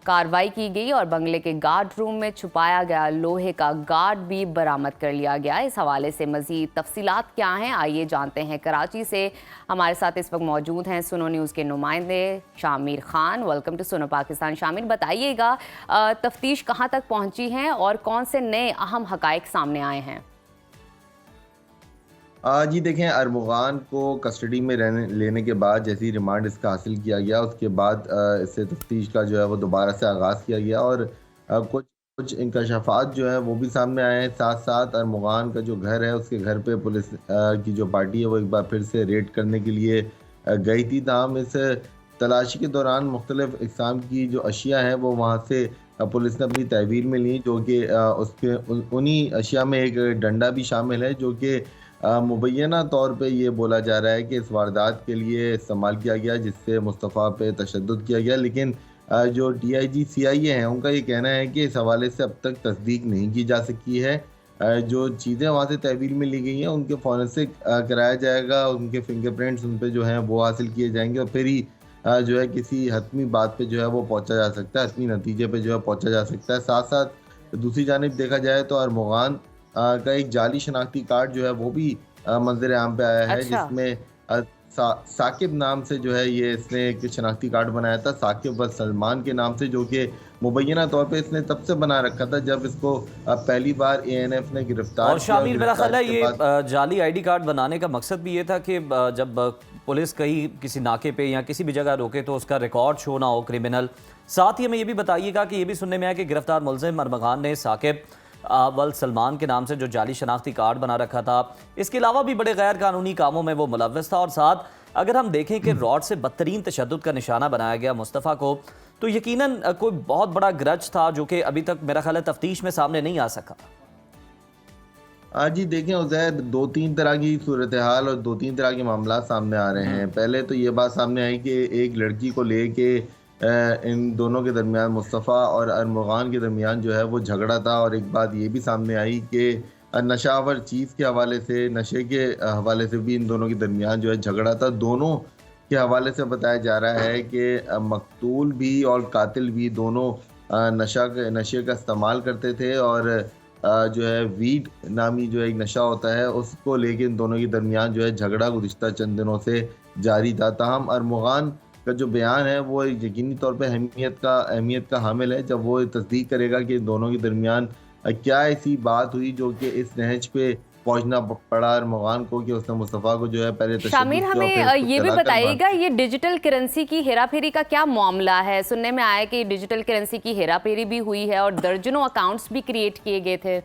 कार्रवाई की गई और बंगले के गार्ड रूम में छुपाया गया लोहे का गार्ड भी बरामद कर लिया गया। इस हवाले से मज़ीद तफसीलात क्या हैं, आइए जानते हैं। कराची से हमारे साथ इस वक्त मौजूद हैं सुनो न्यूज़ के नुमाइंदे शामिर खान। Welcome to Suno Pakistan. शामिर, बताइएगा तफ्तीश कहाँ तक पहुँची है और कौन से नए अहम हक़ाइक़ सामने आए हैं? जी देखें, अरमगान को कस्टडी में लेने के बाद जैसे ही रिमांड इसका हासिल किया गया, उसके बाद इससे तफ्तीश का जो है वो दोबारा से आगाज़ किया गया और कुछ इंकशाफात जो है वो भी सामने आए हैं। साथ साथ अरमगान का जो घर है उसके घर पे पुलिस की जो पार्टी है वो एक बार फिर से रेड करने के लिए गई थी। ताहम इस तलाशी के दौरान मुख्तलिफ इक़साम की जो अशिया हैं वो वहाँ से पुलिस ने अपनी तहवील में ली, जो कि उसके उन्हीं अशिया में एक डंडा भी शामिल है जो कि मुबैना तौर पे ये बोला जा रहा है कि इस वारदात के लिए इस्तेमाल किया गया, जिससे मुस्तफ़ा पे तशद्दुद किया गया। लेकिन जो DIG CIA हैं उनका ये कहना है कि इस हवाले से अब तक तस्दीक नहीं की जा सकी है। जो चीज़ें वहाँ से तहवील में ली गई हैं उनके फॉरेंसिक कराया जाएगा, उनके फिंगरप्रिंट्स उन पर जो हैं वो हासिल किए जाएंगे और फिर ही जो है किसी हतमी बात पे जो है वो पहुँचा जा सकता है, हतमी नतीजे पे जो है पहुँचा जा सकता है। साथ साथ दूसरी जानिब देखा जाए तो अरमगान का एक जाली शनाख्ती कार्ड जो है वो भी मंजर आम पे आया है। अच्छा। जिसमें साकिब नाम से जो है ये इसने एक शनाख्ती कार्ड बनाया था, साकिब व सलमान के नाम से, जो कि मुबैना तौर पे इसने तब से बना रखा था जब इसको पहली बार ANF ने गिरफ्तार और किया। शामिर, मेरा ख्याल है ये जाली ID कार्ड बनाने का मकसद भी ये था कि जब पुलिस कहीं किसी नाके पे या किसी भी जगह रोके तो उसका रिकॉर्ड शो ना हो क्रिमिनल। साथ ही हमें ये भी बताइएगा कि ये भी सुनने में आया कि गिरफ्तार मुलजिम अरमगान ने साकिब वल सलमान के नाम से जो जाली शनाख्ती कार्ड बना रखा था, इसके अलावा भी बड़े गैर कानूनी कामों में वो मुलव्वस था। और साथ अगर हम देखें कि रॉड से बदतरीन तशद्दुद का निशाना बनाया गया मुस्तफ़ा को, तो यकीनन कोई बहुत बड़ा ग्रज था जो कि अभी तक मेरा ख्याल है तफ्तीश में सामने नहीं आ सका। जी देखें उज़ैर, 2-3 तरह की सूरत हाल और 2-3 तरह के मामला सामने आ रहे हैं। पहले तो ये बात सामने आई कि एक लड़की को लेके इन दोनों के दरमियान, मुस्तफ़ा और अरमगान के दरमियान जो है वो झगड़ा था। और एक बात ये भी सामने आई कि नशावर चीज़ के हवाले से, नशे के हवाले से भी इन दोनों के दरमियान जो है झगड़ा था। दोनों के हवाले से बताया जा रहा है कि मकतूल भी और कातिल भी दोनों नशे का इस्तेमाल करते थे और जो है वीड नामी जो एक नशा होता है उसको लेके इन दोनों के दरमियान जो है झगड़ा गुज़िश्ता चंद दिनों से जारी था। ताहम अरमगान का जो बयान है वो यकीनी तौर पे अहमियत का हामिल है जब वो तस्दीक करेगा कि दोनों के दरमियान क्या ऐसी बात हुई जो कि इस नहज पे पहुंचना पड़ा अरमगान को कि उसने मुस्तफ़ा को जो है पहले तशद्दुद शामिर, किया और हमें फिर उसको ये भी जलाकर बताइएगा, ये डिजिटल करेंसी की हेराफेरी का क्या मामला है? सुनने में आया कि डिजिटल करेंसी की हेराफेरी भी हुई है और दर्जनों अकाउंट्स भी क्रिएट किए गए थे।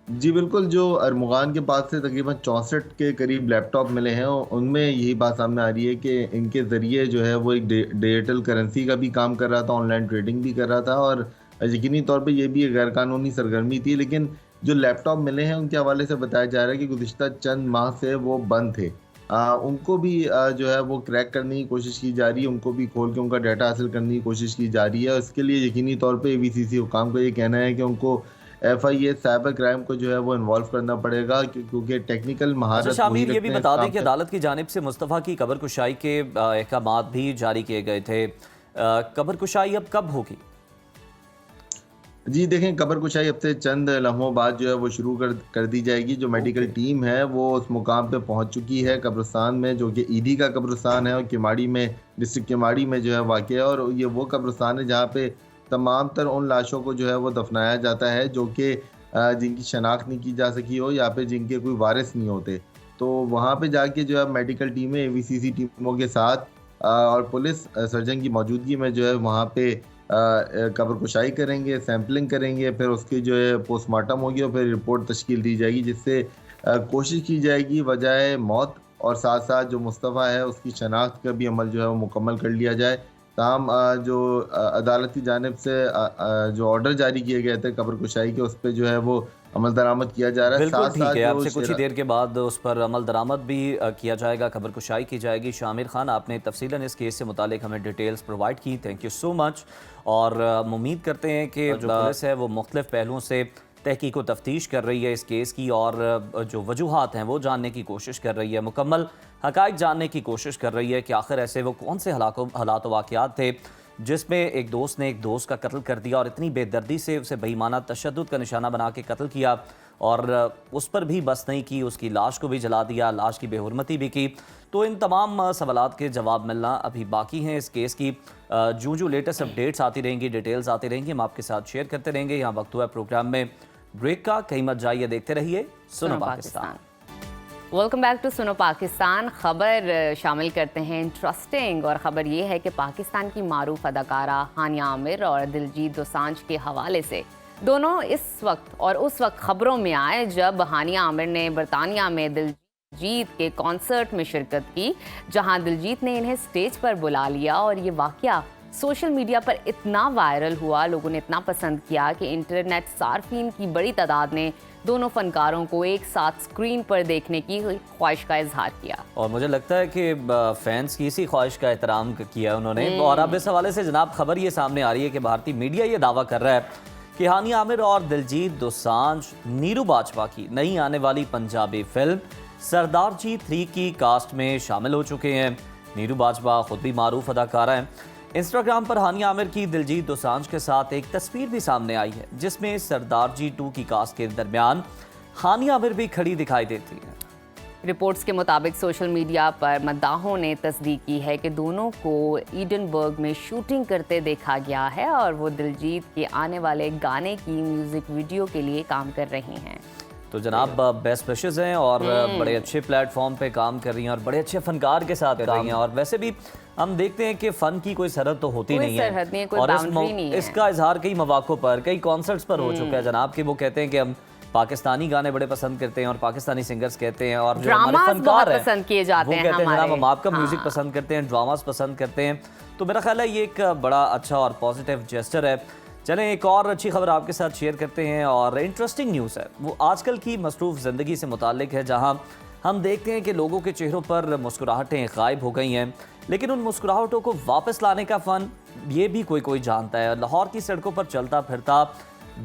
जी बिल्कुल, जो अरमगान के पास से तकरीबन 64 के करीब लैपटॉप मिले हैं उनमें यही बात सामने आ रही है कि इनके ज़रिए जो है वो एक डिजिटल करेंसी का भी काम कर रहा था, ऑनलाइन ट्रेडिंग भी कर रहा था और यकीनी तौर पे ये भी एक गैरकानूनी सरगर्मी थी। लेकिन जो लैपटॉप मिले हैं उनके हवाले से बताया जा रहा है कि गुज़िश्ता चंद माह से वो बंद थे। उनको भी जो है वो क्रैक करने की कोशिश की जा रही है, उनको भी खोल के उनका डाटा हासिल करने की कोशिश की जा रही है और इसके लिए यकीनी तौर पे एवीसीसी हुकाम का ये कहना है कि उनको एफआईए साइबर क्राइम को जो है वो इन्वॉल्व करना पड़ेगा क्योंकि टेक्निकल अच्छा महारत वही शामिर, ये रखते भी हैं इस बता दें काम कि पे। अदालत की जानिब से मुस्तफ़ा की कब्र कुशाई के अहकामात भी जारी किए गए थे। कब्र कुशाई अब कब होगी? जी देखें, कब्र कुशाई अब से चंद लम्हों बाद जो है वो शुरू कर दी जाएगी। जो मेडिकल टीम है वो उस मुकाम पे पहुंच चुकी है कब्रिस्तान में, जो कि ईदी का कब्रिस्तान है और किमाड़ी में, डिस्ट्रिक्ट किमाड़ी में जो है वाक़ है और ये वो कब्रिस्तान है जहाँ पे तमाम तर उन लाशों को जो है वो दफनाया जाता है जो कि जिनकी शनाख्त नहीं की जा सकी हो या फिर जिनके कोई वारिस नहीं होते। तो वहाँ पे जाके जो है मेडिकल टीमें एवीसीसी टीमों के साथ और पुलिस सर्जन की मौजूदगी में जो है वहाँ पे कब्र कुशाई करेंगे, सैंपलिंग करेंगे, फिर उसकी जो है पोस्टमार्टम होगी और फिर रिपोर्ट तश्कील दी जाएगी जिससे कोशिश की जाएगी वजह मौत और साथ साथ जो मुस्तफ़ा है उसकी शनाख्त का भी अमल जो है वो मुकम्मल कर लिया जाए। ताहम जो अदालत की जानिब से जो ऑर्डर जारी किए गए थे कब्र कुशाई के, उस पे जो है वो अमल दरामद किया जा रहा है। बिल्कुल साथ ठीक साथ है, जो आपसे कुछ ही देर के बाद उस पर अमल दरामद भी किया जाएगा, खबर कुशाई की जाएगी। शामिर खान, आपने तफसीलन इस केस से मुतालिक हमें डिटेल्स प्रोवाइड की, थैंक यू सो मच। और उम्मीद करते हैं कि जो पुलिस है वो मुख्तलिफ पहलुओं से तहकीक व तफ्तीश कर रही है इस केस की और जो वजूहात हैं वो जानने की कोशिश कर रही है, मुकम्मल हकायक जानने की कोशिश कर रही है कि आखिर ऐसे वो कौन से हालात वाक़यात थे जिसमें एक दोस्त ने एक दोस्त का कत्ल कर दिया और इतनी बेदर्दी से उसे बेईमाना तशद्दुद का निशाना बना के कत्ल किया और उस पर भी बस नहीं की, उसकी लाश को भी जला दिया, लाश की बेहुरमती भी की। तो इन तमाम सवालात के जवाब मिलना अभी बाकी हैं इस केस की। जो लेटेस्ट अपडेट्स आती रहेंगी, डिटेल्स आती रहेंगी, हम आपके साथ शेयर करते रहेंगे। यहाँ वक्त हुआ है प्रोग्राम में ब्रेक का, कहीं मत जाइए, देखते रहिए सुनो Pakistan. Welcome back to Suno Pakistan. खबर शामिल करते हैं इंटरेस्टिंग, और ख़बर ये है कि पाकिस्तान की मारूफ अदाकारा हानिया आमिर और दिलजीत दोसांझ के हवाले से दोनों इस वक्त और उस वक्त खबरों में आए जब हानिया आमिर ने बरतानिया में दिलजीत के कॉन्सर्ट में शिरकत की, जहां दिलजीत ने इन्हें स्टेज पर बुला लिया और ये वाक़या सोशल मीडिया पर इतना वायरल हुआ, लोगों ने इतना पसंद किया कि इंटरनेट सार्फिन की बड़ी तादाद ने दोनों फनकारों को एक साथ स्क्रीन पर देखने की ख्वाहिश का इजहार किया। और मुझे लगता है कि फैंस की इसी ख्वाहिश का एहतराम किया उन्होंने। और अब इस हवाले से जनाब खबर ये सामने आ रही है कि भारतीय मीडिया ये दावा कर रहा है कि हानिया आमिर और दिलजीत दोसांझ नीरू बाजवा की नई आने वाली पंजाबी फिल्म सरदार जी 3 की कास्ट में शामिल हो चुके हैं। नीरू बाजवा खुद भी मारूफ अदाकारा हैं। इंस्टाग्राम पर हानिया आमिर की दिलजीत दोसांझ के साथ एक तस्वीर भी सामने आई है जिसमें सरदार जी 2 की कास्ट के दरमियान हानिया आमिर भी खड़ी दिखाई देती है। रिपोर्ट्स के मुताबिक सोशल मीडिया पर मद्दाहों ने तस्दीक की है कि दोनों को ईडनबर्ग में शूटिंग करते देखा गया है और वो दिलजीत के आने वाले गाने की म्यूजिक वीडियो के लिए काम कर रही हैं। तो जनाब बेस्ट विशेस हैं और बड़े अच्छे प्लेटफॉर्म पे काम कर रही हैं और बड़े अच्छे फनकार के साथ कर रही हैं। और वैसे भी हम देखते हैं कि फ़न की कोई सरहद तो होती नहीं है कोई और नहीं है। इसका इजहार कई मौक़ों पर, कई कॉन्सर्ट्स पर हो चुका है जनाब कि वो कहते हैं कि हम पाकिस्तानी गाने बड़े पसंद करते हैं और पाकिस्तानी सिंगर्स कहते हैं और जो हमारे फनकार हैं पसंद किए जाते वो हैं, कहते हैं जनाब हम आपका हाँ। म्यूजिक पसंद करते हैं, ड्रामास पसंद करते हैं। तो मेरा ख्याल है ये एक बड़ा अच्छा और पॉजिटिव जेस्चर है। चलें एक और अच्छी खबर आपके साथ शेयर करते हैं और इंटरेस्टिंग न्यूज़ है, वो आजकल की मसरूफ़ ज़िंदगी से मुताल्लिक है, जहाँ हम देखते हैं कि लोगों के चेहरों पर मुस्कुराहटें गायब हो गई हैं, लेकिन उन मुस्कुराहटों को वापस लाने का फ़न ये भी कोई जानता है। लाहौर की सड़कों पर चलता फिरता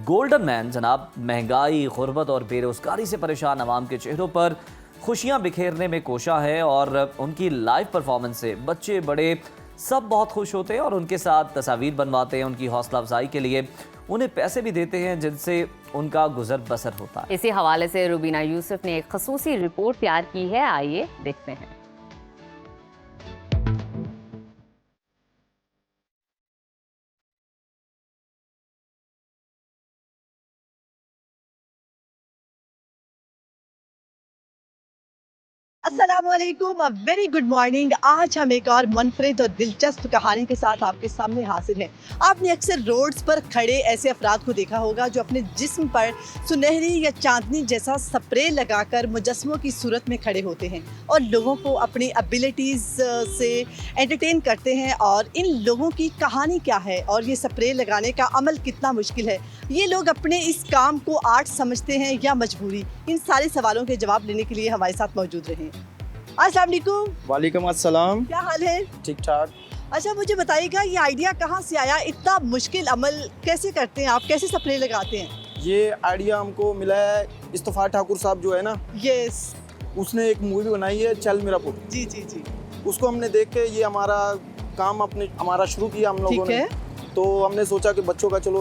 गोल्डन मैन जनाब महंगाई, गुर्बत और बेरोज़गारी से परेशान आवाम के चेहरों पर खुशियाँ बिखेरने में कोशा है और उनकी लाइव परफॉर्मेंस से बच्चे बड़े सब बहुत खुश होते हैं और उनके साथ तस्वीर बनवाते हैं। उनकी हौसला अफजाई के लिए उन्हें पैसे भी देते हैं जिनसे उनका गुजर बसर होता है। इसी हवाले से रुबीना यूसुफ ने एक खसूसी रिपोर्ट तैयार की है, आइए देखते हैं। अस्सलामुअलैकुम, वेरी गुड मॉर्निंग। आज हम एक और मुनफरिद और दिलचस्प कहानी के साथ आपके सामने हाजिर हैं। आपने अक्सर रोड्स पर खड़े ऐसे अफराद को देखा होगा जो अपने जिस्म पर सुनहरी या चांदनी जैसा स्प्रे लगाकर मुजस्मों की सूरत में खड़े होते हैं और लोगों को अपनी एबिलिटीज़ से एंटरटेन करते हैं। और इन लोगों की कहानी क्या है और ये स्प्रे लगाने का अमल कितना मुश्किल है, ये लोग अपने इस काम को आर्ट समझते हैं या मजबूरी, इन सारे सवालों के जवाब लेने के लिए हमारे साथ मौजूद रहे। अस्सलाम वालेकुम। वालेकुम अस्सलाम। क्या हाल है? ठीक ठाक। अच्छा, मुझे बताइएगा ये आइडिया कहाँ से आया, इतना मुश्किल अमल कैसे करते हैं आप, कैसे स्प्रे लगाते हैं? ये आइडिया हमको मिला है इस्तफा ठाकुर साहब जो है ना, यस, उसने एक मूवी बनाई है चल मेरा पुत। जी जी जी, उसको हमने देख के ये काम हमारा शुरू किया हम लोगों ठीक ने। है। तो हमने सोचा कि बच्चों का चलो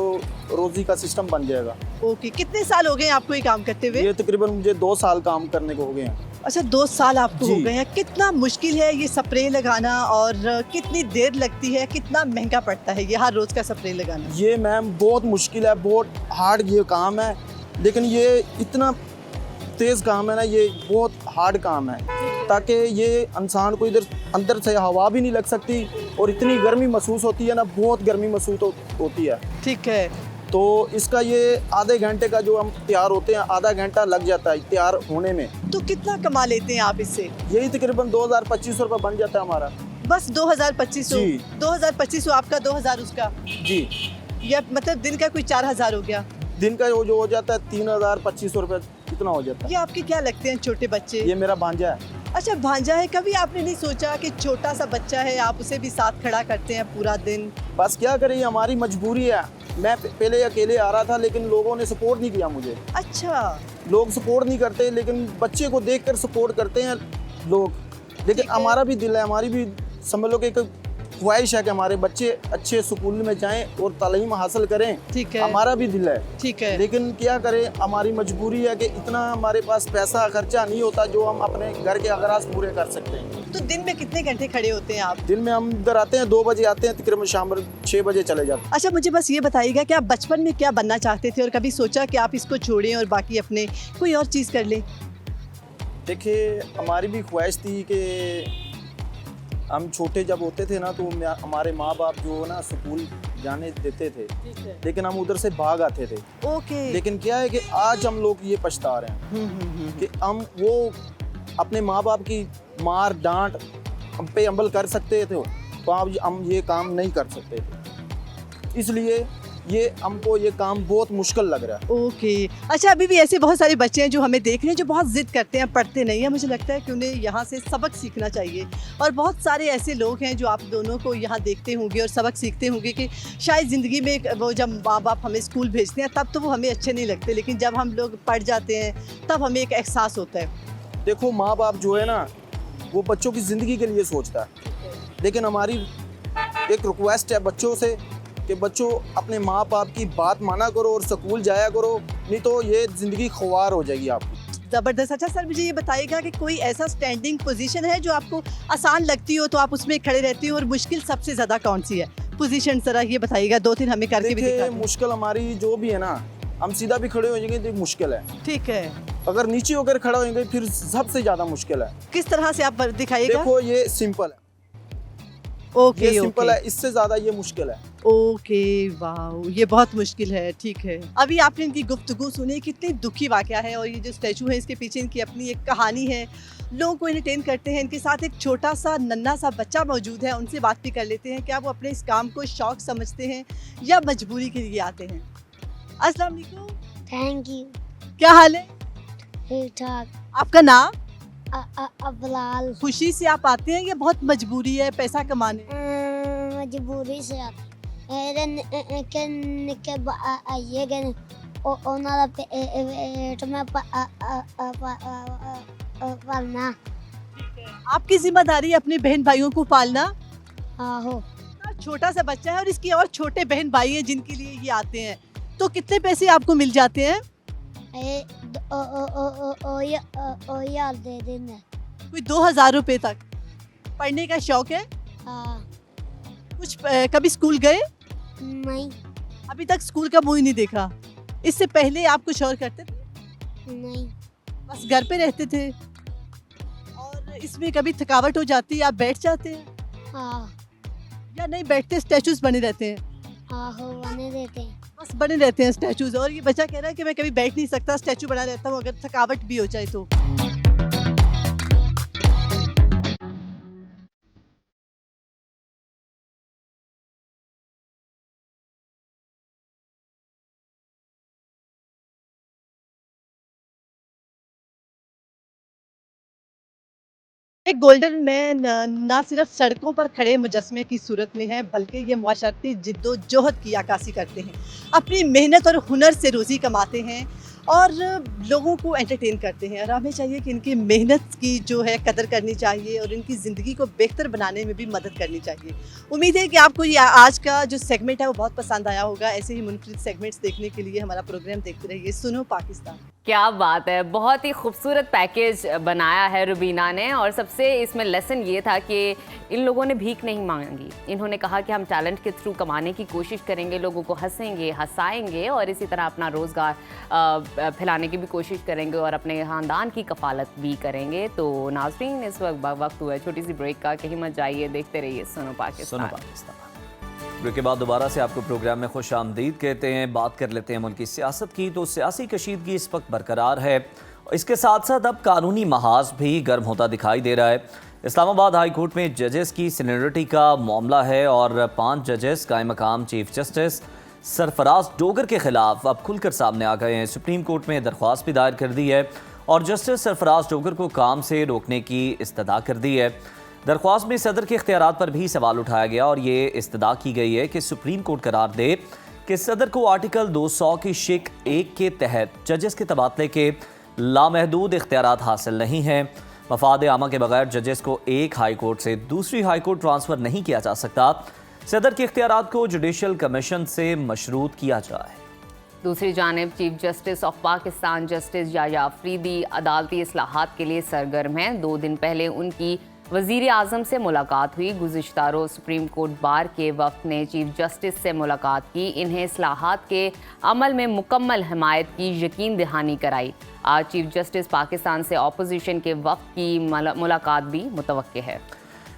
रोजी का सिस्टम बन जाएगा। ओके, कितने साल हो गए आपको ये काम करते हुए? ये तकरीबन मुझे 2 साल काम करने को हो गए हैं। अच्छा, 2 साल आपको हो जी। गए हैं। कितना मुश्किल है ये स्प्रे लगाना और कितनी देर लगती है, कितना महंगा पड़ता है ये हर रोज का स्प्रे लगाना? ये मैम बहुत मुश्किल है, बहुत हार्ड ये काम है, लेकिन ये इतना तेज़ काम है ना, ये बहुत हार्ड काम है, ताकि ये इंसान को इधर अंदर से हवा भी नहीं लग सकती और इतनी गर्मी महसूस होती है ना, बहुत गर्मी महसूस होती है। ठीक है। तो इसका ये आधे घंटे का जो हम तैयार होते हैं, आधा घंटा लग जाता है तैयार होने में। तो कितना कमा लेते हैं आप इससे? यही तकरीबन 2000-2500 रुपये बन जाता है हमारा। बस 2000-2500? जी। 2000-2500 आपका, 2000 उसका, जी। या मतलब दिन का कोई 4000 हो गया? दिन का जो हो जाता है 3000-2500 रुपये इतना हो जाता है। ये आपके क्या लगते हैं छोटे बच्चे? ये मेरा भांजा है। अच्छा, भांजा है। कभी आपने नहीं सोचा कि छोटा सा बच्चा है, आप उसे भी साथ खड़ा करते हैं पूरा दिन? बस क्या करें, ये हमारी मजबूरी है। मैं पहले अकेले आ रहा था, लेकिन लोगों ने सपोर्ट नहीं किया मुझे। अच्छा, लोग सपोर्ट नहीं करते, लेकिन बच्चे को देखकर सपोर्ट करते हैं लोग। लेकिन ठीक है। हमारा भी दिल है, हमारी भी समझ लो कि एक ख्वाहिश है कि हमारे बच्चे अच्छे स्कूल में जाएं और तालीम हासिल करें। ठीक है। हमारा भी दिल है, ठीक है। लेकिन क्या करें, हमारी मजबूरी है कि इतना हमारे पास पैसा खर्चा नहीं होता जो हम अपने घर के अगराज पूरे कर सकते हैं। तो दिन में कितने घंटे खड़े होते हैं आप? दिन में हम इधर आते हैं 2 बजे आते हैं, तकरीबन शाम 6 बजे चले जाते हैं। अच्छा, मुझे बस ये बताइएगा कि आप बचपन में क्या बनना चाहते थे और कभी सोचा कि आप इसको छोड़ें और बाकी अपने कोई और चीज़ कर लें? देखिए, हमारी भी ख्वाहिश थी कि हम छोटे जब होते थे ना, तो हमारे माँ बाप जो ना स्कूल जाने देते थे, लेकिन हम उधर से भाग आते थे। ओके। लेकिन क्या है कि आज हम लोग ये पछता रहे हैं कि हम वो अपने माँ बाप की मार डांट हम पे अमल कर सकते थे, तो अब हम ये काम नहीं कर सकते थे। इसलिए ये हमको ये काम बहुत मुश्किल लग रहा है। ओके। अच्छा, अभी भी ऐसे बहुत सारे बच्चे हैं जो हमें देख रहे हैं जो बहुत ज़िद करते हैं, पढ़ते नहीं हैं। मुझे लगता है कि उन्हें यहाँ से सबक सीखना चाहिए। और बहुत सारे ऐसे लोग हैं जो आप दोनों को यहाँ देखते होंगे और सबक सीखते होंगे कि शायद ज़िंदगी में वो जब माँ बाप हमें स्कूल भेजते हैं तब तो वो हमें अच्छे नहीं लगते, लेकिन जब हम लोग पढ़ जाते हैं तब हमें एक एहसास होता है। देखो, माँ बाप जो है ना, वो बच्चों की ज़िंदगी के लिए सोचता है, लेकिन हमारी एक रिक्वेस्ट है बच्चों से कि बच्चों अपने माँ बाप की बात माना करो और स्कूल जाया करो, नहीं तो ये ज़िंदगी ख्वार हो जाएगी आपकी। ज़बरदस्त। अच्छा सर, मुझे ये बताइएगा कि कोई ऐसा स्टैंडिंग पोजीशन है जो आपको आसान लगती हो तो आप उसमें खड़े रहती हो, और मुश्किल सबसे ज़्यादा कौन सी है पोजीशन? जरा ये बताइएगा, 2-3 हमें करके भी देखिए, दिखा दें। मुश्किल हमारी जो भी है ना, हम सीधा भी खड़े हो जाएंगे तो मुश्किल है। ठीक है। अगर नीचे होकर खड़ा होंगे फिर सबसे ज़्यादा मुश्किल है। किस तरह से आप दिखाइएगा? देखो, ये सिंपल है। ओके, ये सिंपल ओके। है, इससे ज़्यादा ये मुश्किल है। ओके, वाह, ये बहुत मुश्किल है। ठीक है। अभी आपने इनकी गुफ्तगू सुनी, कितनी दुखी वाकया है, और ये जो स्टैचू है इसके पीछे इनकी अपनी एक कहानी है। लोगों को एंटरटेन करते हैं। इनके साथ एक छोटा सा नन्हा सा बच्चा मौजूद है, उनसे बात भी कर लेते हैं। क्या वो अपने इस काम को शौक समझते हैं या मजबूरी के लिए आते हैं? अस्सलाम वालेकुम। Thank you. क्या हाल है? ठीक ठाक। आपका नाम? अबलाल। खुशी से आप आते हैं या बहुत मजबूरी है पैसा कमाने? मजबूरी से आप निके आइए गए ओना पेट में पालना। आपकी जिम्मेदारी अपने बहन भाइयों को पालना। आहो। छोटा सा बच्चा है और इसके और छोटे बहन भाई हैं जिनके लिए ये आते हैं, तो कितने पैसे आपको मिल जाते हैं? यार दे देना। कोई 2000 रुपए तक। पढ़ने का शौक है? हाँ। कुछ कभी स्कूल गए? नहीं। अभी तक स्कूल का मुंह ही नहीं देखा। इससे पहले आप कुछ और करते थे? नहीं। बस घर पे रहते थे। और इसमें कभी थकावट हो जाती है, आप बैठ जाते हैं हाँ या नहीं बैठते, स्टैचूज बने रहते हैं? हाँ हो बने रहते हैं। बस बने रहते हैं स्टैचूज। और ये बच्चा कह रहा है कि मैं कभी बैठ नहीं सकता, स्टैचू बना रहता हूँ अगर थकावट भी हो जाए तो। एक गोल्डन मैन ना सिर्फ सड़कों पर खड़े मुजस्मे की सूरत में है, बल्कि ये मुआशरती जिद्दोजहद की अक्कासी करते हैं, अपनी मेहनत और हुनर से रोज़ी कमाते हैं और लोगों को एंटरटेन करते हैं। और हमें चाहिए कि इनकी मेहनत की जो है कदर करनी चाहिए और इनकी ज़िंदगी को बेहतर बनाने में भी मदद करनी चाहिए। उम्मीद है कि आपको ये आज का जो सेगमेंट है वो बहुत पसंद आया होगा। ऐसे ही मुनफरिद सेगमेंट्स देखने के लिए हमारा प्रोग्राम देखते रहिए सुनो पाकिस्तान। क्या बात है, बहुत ही खूबसूरत पैकेज बनाया है रुबीना ने। और सबसे इसमें लेसन ये था कि इन लोगों ने भीख नहीं मांगी। इन्होंने कहा कि हम टैलेंट के थ्रू कमाने की कोशिश करेंगे, लोगों को हंसेंगे, हंसाएंगे और इसी तरह अपना रोज़गार फैलाने की भी कोशिश करेंगे और अपने ख़ानदान की कफालत भी करेंगे। तो नाज़रीन, इस वक्त हुआ है छोटी सी ब्रेक का, कहीं मत जाइए, देखते रहिए सुनो पाकिस्तान। ब्रेक के बाद दोबारा से आपको प्रोग्राम में खुश आमदीद कहते हैं। बात कर लेते हैं मुल्क की सियासत की। तो सियासी कशीदगी इस वक्त बरकरार है, इसके साथ साथ अब कानूनी महाज भी गर्म होता दिखाई दे रहा है। इस्लामाबाद हाई कोर्ट में जजेस की सीनियरिटी का मामला है और 5 जजेस कायम मकाम चीफ जस्टिस सरफराज डोगर के खिलाफ अब खुलकर सामने आ गए हैं। सुप्रीम कोर्ट में दरख्वास्त भी दायर कर दी है और जस्टिस सरफराज डोगर को काम से रोकने की इस्तदा कर दी है। दरख्वास्त में सदर के इख्तियारात पर भी सवाल उठाया गया और ये इस्तदा की गई है कि सुप्रीम कोर्ट करार दे कि सदर को आर्टिकल 200 की शिक 1 के तहत जजेस के तबादले के लामहदूद इख्तियारात हासिल नहीं हैं। मफाद आमा के बगैर जजेस को एक हाई कोर्ट से दूसरी हाई कोर्ट ट्रांसफ़र नहीं किया जा सकता। सदर के इख्तियारात को जुडिशल कमीशन से मशरूत किया जाए। दूसरी जानिब chief justice of Pakistan justice Yahya Afridi अदालती इस्लाहात के लिए सरगर्म हैं। 2 दिन पहले उनकी वज़ीर आज़म से मुलाकात हुई। गुज़िश्ता रोज़ सुप्रीम कोर्ट बार के वक्त ने चीफ जस्टिस से मुलाकात की, इन्हें इस्लाहात के अमल में मुकम्मल हिमायत की यकीन दहानी कराई। आज चीफ जस्टिस पाकिस्तान से अपोजिशन के वक्त की मुलाकात भी मुतवक्के है।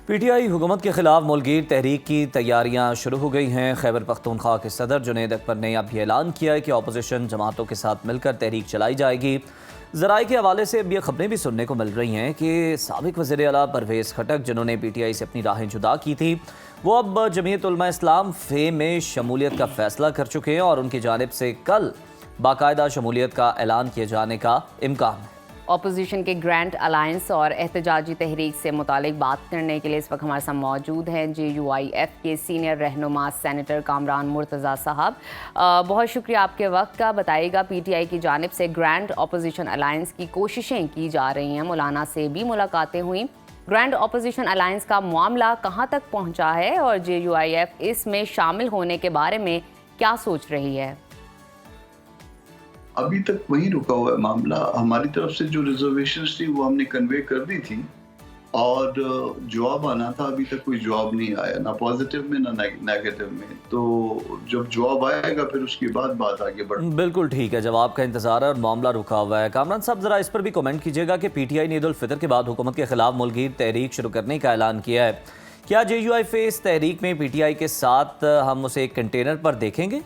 PTI हुकूमत के खिलाफ मुल्कीर तहरीक की तैयारियां शुरू हो गई हैं। खैबर पख्तूनख्वा के सदर जुनैद अकबर ने अब ये ऐलान किया है कि अपोजिशन जमातों के साथ मिलकर तहरीक चलाई जाएगी। ज़राए के हवाले से अब ये खबरें भी सुनने को मिल रही हैं कि साबिक वज़ीर आला परवेज़ खटक, जिन्होंने PTI से अपनी राहें जुदा की थी, वो अब जमीयत उलमा इस्लाम फे में शमूलियत का फ़ैसला कर चुके हैं और उनकी जानिब से कल बाकायदा शमूलियत का ऐलान किए जाने का इम्कान है। अपोजिशन के ग्रैंड अलायंस और एहतजाजी तहरीक से मुतालिक बात करने के लिए इस वक्त हमारे साथ मौजूद हैं JUIF के सीनियर रहनुमा सेनेटर कामरान मुर्तज़ा साहब। बहुत शुक्रिया आपके वक्त का। बताइएगा, PTI की जानिब से ग्रैंड अपोजिशन अलायंस की कोशिशें की जा रही हैं, मौलाना से भी मुलाकातें हुई। ग्रैंड अपोजिशन अलायंस का मामला कहाँ तक पहुँचा है और JUIF इसमें शामिल होने के बारे में क्या सोच रही है? अभी तक वहीं रुका हुआ है मामला। हमारी तरफ से जो रिजर्वेशंस थी वो हमने कन्वे कर दी थी और जवाब आना था, अभी तक कोई जवाब नहीं आया, ना पॉजिटिव में ना नेगेटिव में। तो जब जवाब आएगा फिर उसके बाद बात आगे बढ़। बिल्कुल ठीक है, जवाब का इंतजार है और मामला रुका हुआ है। कामरान साहब, जरा इस पर भी कमेंट कीजिएगा कि PTI ने ईद उल फितर के बाद हुकूमत के खिलाफ मुल्कीर तहरीक शुरू करने का ऐलान किया है। क्या JUIF इस तहरीक में PTI के साथ हम उसे एक कंटेनर पर देखेंगे?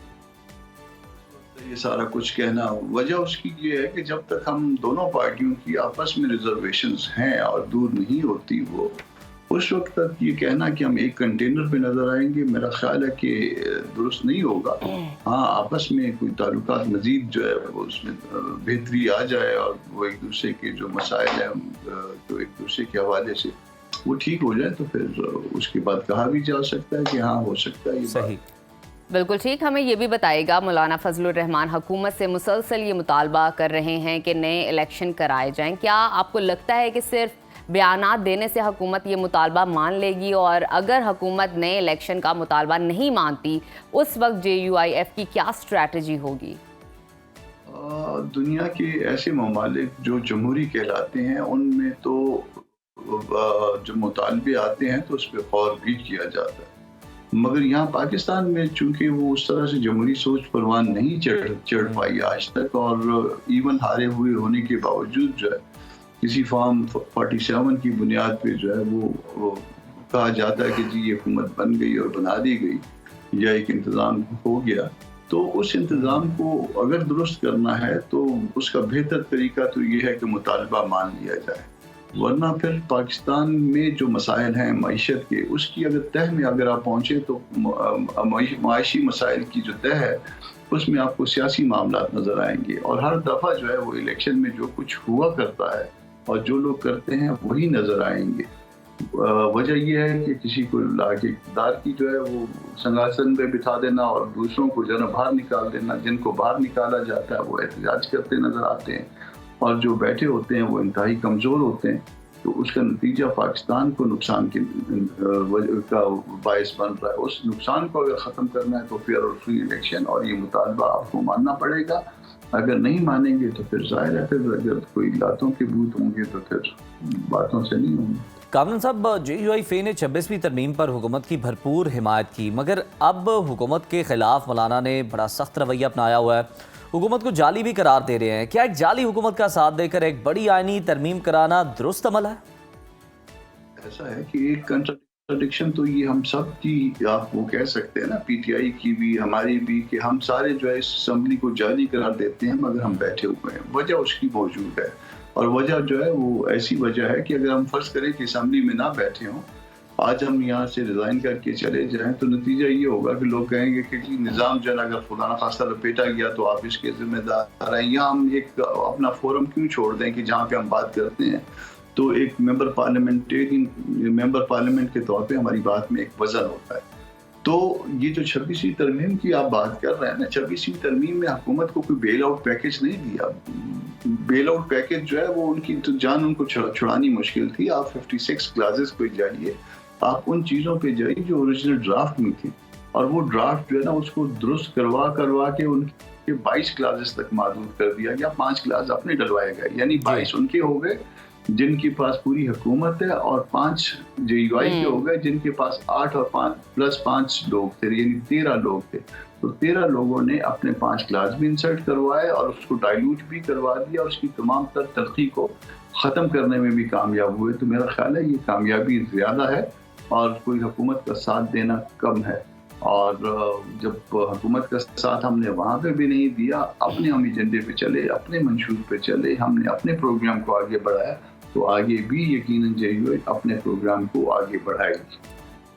ये सारा कुछ कहना, वजह उसकी ये है कि जब तक हम दोनों पार्टियों की आपस में रिजर्वेशंस हैं और दूर नहीं होती वो, उस वक्त तक ये कहना कि हम एक कंटेनर पे नजर आएंगे, मेरा ख्याल है कि दुरुस्त नहीं होगा। हाँ, आपस में कोई ताल्लुकात मजीद जो है वो उसमें बेहतरी आ जाए और वो एक दूसरे के जो मसाइल हैं तो एक दूसरे के हवाले से वो ठीक हो जाए, तो फिर उसके बाद कहा भी जा सकता है कि हाँ हो सकता है ये सही। बिल्कुल ठीक। हमें ये भी बताइएगा, मौलाना फजलुर रहमान हुकूमत से मुसलसल ये मुतालबा कर रहे हैं कि नए इलेक्शन कराए जाएं। क्या आपको लगता है कि सिर्फ बयानात देने से हुकूमत ये मुतालबा मान लेगी? और अगर हुकूमत नए इलेक्शन का मुतालबा नहीं मानती, उस वक्त JUIF की क्या स्ट्रैटेजी होगी? दुनिया के ऐसे ममालिक जो जमहूरी कहलाते हैं उनमें तो जो मुतालबे आते हैं तो उस पर गौर भी किया जाता है, मगर यहाँ पाकिस्तान में चूंकि वो उस तरह से जमहूरी सोच परवान नहीं चढ़ पाई आज तक, और इवन हारे हुए होने के बावजूद जो है किसी फॉर्म 47 की बुनियाद पे जो है वो कहा जाता है कि जी ये हुकूमत बन गई और बना दी गई या एक इंतज़ाम हो गया, तो उस इंतज़ाम को अगर दुरुस्त करना है तो उसका बेहतर तरीका तो ये है कि मुतालबा मान लिया जाए, वरना फिर पाकिस्तान में जो मसाइल हैं मईशत के, उसकी अगर तह में अगर आप पहुँचे तो माशी मसाइल की जो तह है उसमें आपको सियासी मामला नज़र आएंगे। और हर दफ़ा जो है वो इलेक्शन में जो कुछ हुआ करता है और जो लोग करते हैं वही नज़र आएंगे। वजह यह है कि किसी को लाके इक़्तिदार की जो है वो सिंहासन पे बिठा देना और दूसरों को जो है बाहर निकाल देना। जिनको बाहर निकाला जाता है वो एहतजाज करते नज़र आते हैं और जो बैठे होते हैं वो इंतहाई कमज़ोर होते हैं, तो उसका नतीजा पाकिस्तान को नुकसान का बायस बन रहा है। उस नुकसान को अगर ख़त्म करना है तो फेयर और फ्री इलेक्शन और ये मुतालबा आपको मानना पड़ेगा। अगर नहीं मानेंगे तो फिर जाहिर है फिर अगर कोई लातों के बूत होंगे तो फिर बातों से नहीं होंगे। कामरान साहब, JUIF ने 26वीं तरमीम पर हुकूमत की भरपूर हिमायत की, मगर अब हुकूमत के खिलाफ मौलाना ने बड़ा सख्त रवैया अपनाया हुआ है, हुकूमत को जाली भी करार दे रहे हैं। क्या एक जाली हुकूमत का साथ देकर एक बड़ी आईनी तरमीम कराना दुरुस्त अमल है? ऐसा है कि एक कंट्राडिक्शन तो ये हम सब की आप वो कह सकते हैं ना, PTI की भी हमारी भी, कि हम सारे जो है इस असम्बली को जाली करार देते हैं मगर हम बैठे हुए हैं। वजह उसकी मौजूद है और वजह जो है वो ऐसी वजह है कि अगर हम फर्ज करें कि असम्बली में ना बैठे हों, आज हम यहाँ से रिज़ाइन करके चले जाएं, तो नतीजा ये होगा कि लोग कहेंगे कि निज़ाम जो है अगर खुदा न खास्ता लपेटा गया तो आप इसके जिम्मेदार हैं। यहाँ हम एक अपना फोरम क्यों छोड़ दें कि जहाँ पे हम बात करते हैं तो एक मेंबर पार्लियामेंट के तौर पे हमारी बात में एक वजन होता है। तो ये जो 26वीं तरमीम की आप बात कर रहे हैं ना, 26वीं तरमीम में हुकूमत को कोई बेल आउट पैकेज नहीं दिया। बेल आउट पैकेज जो है वो उनकी तो जान उनको छुड़ानी मुश्किल थी। आप 56 क्लासेस पे जाइए, आप उन चीज़ों पे जाइए जो ओरिजिनल ड्राफ्ट में थी, और वो ड्राफ्ट जो है ना उसको दुरुस्त करवा के उनके 22 क्लासेस तक महदूद कर दिया गया। 5 क्लास अपने डलवाए गए, यानी 22 उनके हो गए जिनके पास पूरी हुकूमत है, और 5 JUI के हो गए जिनके पास 8 और 5 प्लस 5 लोग थे, यानी 13 लोग थे। तो 13 लोगों ने अपने 5 क्लास भी इंसर्ट करवाए और उसको डाइल्यूट भी करवा दिया और उसकी तमाम तर तलखी को ख़त्म करने में भी कामयाब हुए। तो मेरा ख्याल है ये कामयाबी ज़्यादा है और कोई हुकूमत का साथ देना कम है। और जब हुकूमत का साथ हमने वहाँ पे भी नहीं दिया, अपने हम एजेंडे पे चले, अपने मंशूर पे चले, हमने अपने प्रोग्राम को आगे बढ़ाया, तो आगे भी यकीनन JUI अपने प्रोग्राम को आगे बढ़ाएगी।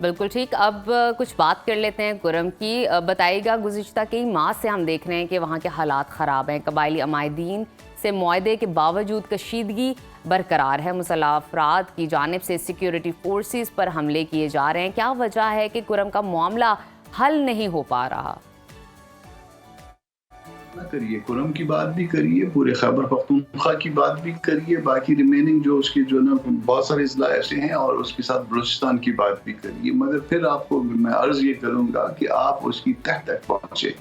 बिल्कुल ठीक। अब कुछ बात कर लेते हैं कुरम की। बताइएगा, गुज़िश्ता कई माह से हम देख रहे हैं कि वहाँ के हालात ख़राब हैं, कबायली अमायदीन से मुआहदे के बावजूद कशीदगी बरकरार है, मुसल्लह अफराद की जानिब से सिक्योरिटी फोर्सेस पर हमले किए जा रहे हैं। क्या वजह है कि कुरम का मामला हल नहीं हो पा रहा? करिए, कुरम की बात भी करिए, पूरे खैबर पख्तूनख्वा की बात भी करिए, बाकी रिमेनिंग जो उसके जो ना बहुत सारे इज़ला ऐसे हैं, और उसके साथ बलूचिस्तान की बात भी करिए। मगर फिर आपको मैं अर्ज़ ये करूँगा कि आप उसकी तह तक पहुँचे।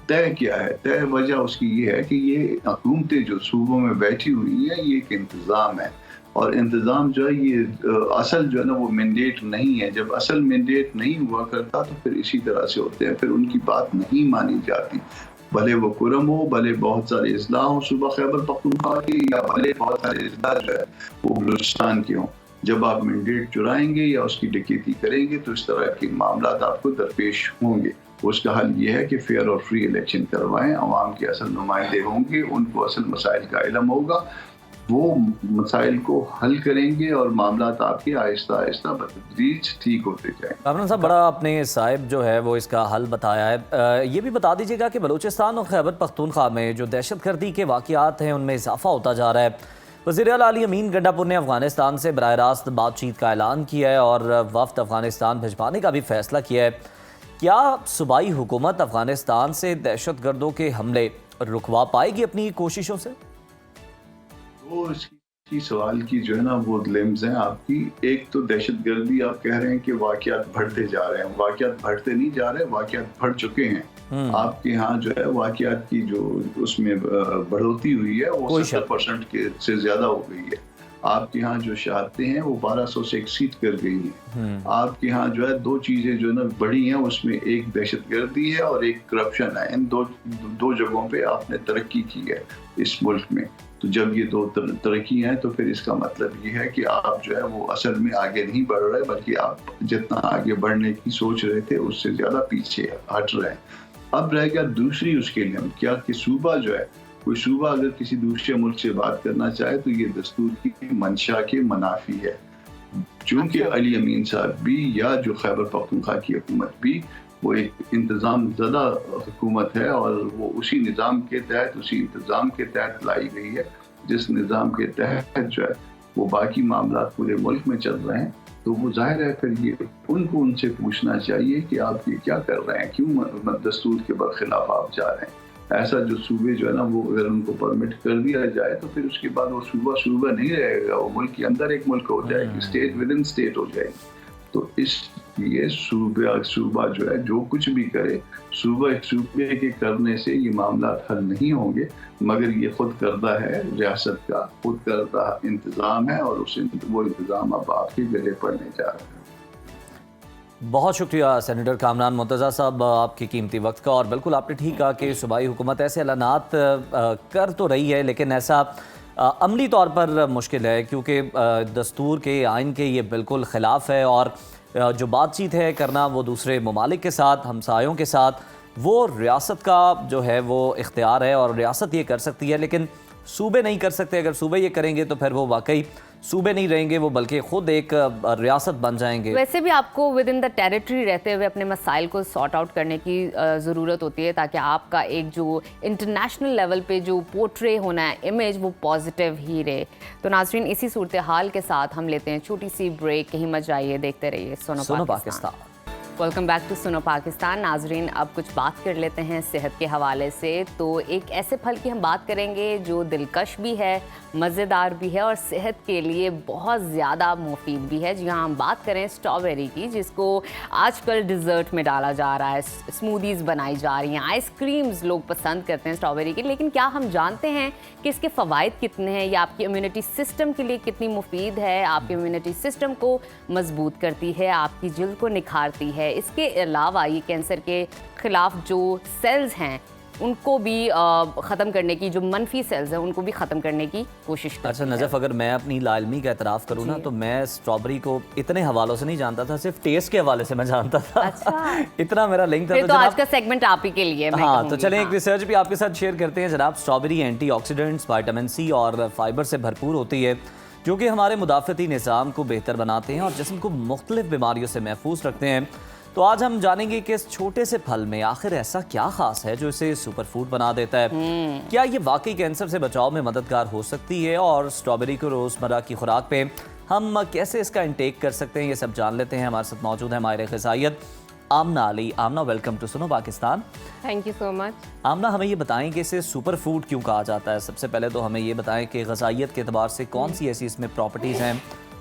तय क्या है? तय वजह उसकी ये है कि ये हुकूमतें जो सूबों में बैठी हुई हैं ये एक इंतज़ाम है, और इंतज़ाम जो है ये असल जो है ना वो मैंडेट नहीं है। जब असल मैंडेट नहीं हुआ करता तो फिर इसी तरह से होते हैं, फिर उनकी बात नहीं मानी जाती, भले वो कुरम हो, भले बहुत सारे इज़ला हो सूबा खैबर पख्तूनख्वा के, या भले बहुत सारे इज़ला जो है वो बलूचिस्तान के हों। जब आप मैंडेट चुराएंगे या उसकी डकैती करेंगे तो इस तरह के मामला आपको दरपेश होंगे। उसका हल ये है कि फेयर और फ्री इलेक्शन करवाएं, अवाम के असल नुमाइंदे होंगे, उनको असल मसाइल का इल्म होगा, वो मसाइल को हल करेंगे और मामला आपके आहिस्ता आहिस्ता बतदरीज ठीक होते जाएंगे। कामरान साहब, बड़ा आपने साहिब जो है वो इसका हल बताया है। ये भी बता दीजिएगा कि बलूचिस्तान और खैबर पख्तूनख्वा में जो दहशतगर्दी के वाक़यात हैं उनमें इजाफा होता जा रहा है। वज़ीर-ए-आला अली अमीन गंडापुर ने अफगानिस्तान से बराह रास्त बातचीत का ऐलान किया है और वफ़द अफगानिस्तान भिजवाने का भी फैसला किया है। क्या सूबाई हुकूमत अफगानिस्तान से दहशतगर्दों के हमले रुकवा पाएगी अपनी कोशिशों से? वो इसकी सवाल की जो है ना वो लेम्स हैं आपकी। एक तो दहशतगर्दी आप कह रहे हैं कि वाक़यात बढ़ते जा रहे हैं, वाक़यात बढ़ते नहीं जा रहे, वाक़यात बढ़ चुके हैं। आपके यहाँ जो है वाक़यात की जो उसमें बढ़ोतरी हुई है वो 70% के से ज़्यादा हो गई है। आपके यहाँ जो शहादतें हैं वो 1200 से एक्सीड कर गई हैं। आपके यहाँ जो है दो चीज़ें जो ना बड़ी हैं, उसमें एक दहशतगर्दी है और एक करप्शन है। इन दो जगहों पे आपने तरक्की की है इस मुल्क में। तो जब ये दो तरक्की हैं तो फिर इसका मतलब ये है कि आप जो है वो असल में आगे नहीं बढ़ रहे, बल्कि आप जितना आगे बढ़ने की सोच रहे थे उससे ज़्यादा पीछे हट रहे हैं। अब रह गया दूसरी उसके लिए क्या कि सूबा जो है, कोई सूबा अगर किसी दूसरे मुल्क से बात करना चाहे तो ये दस्तूर की मंशा के मुनाफी है। चूँकि अली अमीन साहब भी या जो खैबर पख्तूनख्वा की हुकूमत भी वो एक इंतज़ाम ज़दा हुकूमत है और वो उसी निज़ाम के तहत, उसी इंतज़ाम के तहत लाई गई है जिस निज़ाम के तहत जो है वो बाकी मामला पूरे मुल्क में चल रहे हैं। तो वो जाहिर है फिर ये उनको उनसे पूछना चाहिए कि आप ये क्या कर रहे हैं, क्यों दस्तूर के बरखिलाफ आप जा रहे हैं। ऐसा जो सूबे जो है ना वो अगर उनको परमिट कर दिया जाए तो फिर उसके बाद वो सूबा नहीं रहेगा, वो मुल्क के अंदर एक मुल्क हो जाएगी, स्टेट विद इन स्टेट हो जाएगी। तो इसलिए सूबा जो है जो कुछ भी करे, सूबे के करने से ये मामला हल नहीं होंगे, मगर ये खुद करदा है, रियासत का खुद करदा इंतज़ाम है और वो इंतज़ाम अब आपके गले पड़ने जा रहा है। बहुत शुक्रिया सेनेटर कामरान मुर्तज़ा साहब आपकी कीमती वक्त का। और बिल्कुल आपने ठीक कहा कि सूबाई हुकूमत ऐसे ऐलानात कर तो रही है, लेकिन ऐसा अमली तौर पर मुश्किल है, क्योंकि दस्तूर के आइन के ये बिल्कुल ख़िलाफ़ है। और जो बातचीत है करना वो दूसरे ममालिक के साथ, हमसायों के साथ, वो रियासत का जो है वो इख्तियार है और रियासत ये कर सकती है, लेकिन सूबे नहीं कर सकते। अगर सूबे ये करेंगे तो फिर वो वाकई सूबे नहीं रहेंगे, वो बल्कि खुद एक रियासत बन जाएंगे। वैसे भी आपको विद इन द टेरिटरी रहते हुए अपने मसाइल को सॉर्ट आउट करने की ज़रूरत होती है, ताकि आपका एक जो इंटरनेशनल लेवल पे जो पोर्ट्रे होना है इमेज वो पॉजिटिव ही रहे। तो नाज़रीन, इसी सूरत हाल के साथ हम लेते हैं छोटी सी ब्रेक। कहीं मत जाइए, देखते रहिए सुनो Pakistan. Welcome back to Suno Pakistan. नाजरीन, अब कुछ बात कर लेते हैं सेहत के हवाले से। तो एक ऐसे फल की हम बात करेंगे जो दिलकश भी है, मज़ेदार भी है और सेहत के लिए बहुत ज़्यादा मुफीद भी है। जी हाँ, हम बात करें स्ट्रॉबेरी की, जिसको आजकल डिज़र्ट में डाला जा रहा है, स्मूदीज़ बनाई जा रही हैं, आइसक्रीम्स लोग पसंद करते हैं स्ट्रॉबेरी की। लेकिन क्या हम जानते हैं कि इसके फ़वाइद कितने हैं, या आपकी इम्यूनिटी सिस्टम के लिए कितनी मुफीद है? आपके इम्यूनिटी सिस्टम को मजबूत करती है, आपकी जिल्द को निखारती है। इसके अलावा ये कैंसर के खिलाफ जो सेल्स हैं उनको भी ख़त्म करने की, जो मनफी सेल्स हैं उनको भी ख़त्म करने की कोशिश करती है। अच्छा नजफ, अगर मैं अपनी लाइलमी का एतराफ़ करूँ ना, तो मैं स्ट्रॉबेरी को इतने हवालों से नहीं जानता था, सिर्फ टेस्ट के हवाले से मैं जानता था। अच्छा। इतना मेरा लिंक था। तो आज का सेगमेंट आप ही के लिए। हाँ, तो चलें एक रिसर्च भी आपके साथ शेयर करते हैं जनाब। स्ट्रॉबेरी एंटीऑक्सीडेंट्स, विटामिन सी और फाइबर से भरपूर होती है, जो कि हमारे मुदाफ़ती निज़ाम को बेहतर बनाते हैं और जिस्म को मुख्तलिफ बीमारियों से महफूज रखते हैं। तो आज हम जानेंगे कि इस छोटे से फल में आखिर ऐसा क्या खास है जो इसे सुपर फूड बना देता है। क्या ये वाकई कैंसर से बचाव में मददगार हो सकती है, और स्ट्रॉबेरी को रोज़मर्रा की खुराक पे हम कैसे इसका इंटेक कर सकते हैं, ये सब जान लेते हैं। हमारे साथ मौजूद है माहिर ग़िज़ाइयत Amna Ali. Amna, welcome to Suno Pakistan. Thank you so much. Amna, हमें ये बताएं कि इसे सुपर फूड क्यों कहा जाता है। सबसे पहले तो हमें ये बताएं कि ग़िज़ाइयत के एतबार से कौन सी ऐसी इसमें प्रॉपर्टीज़ हैं,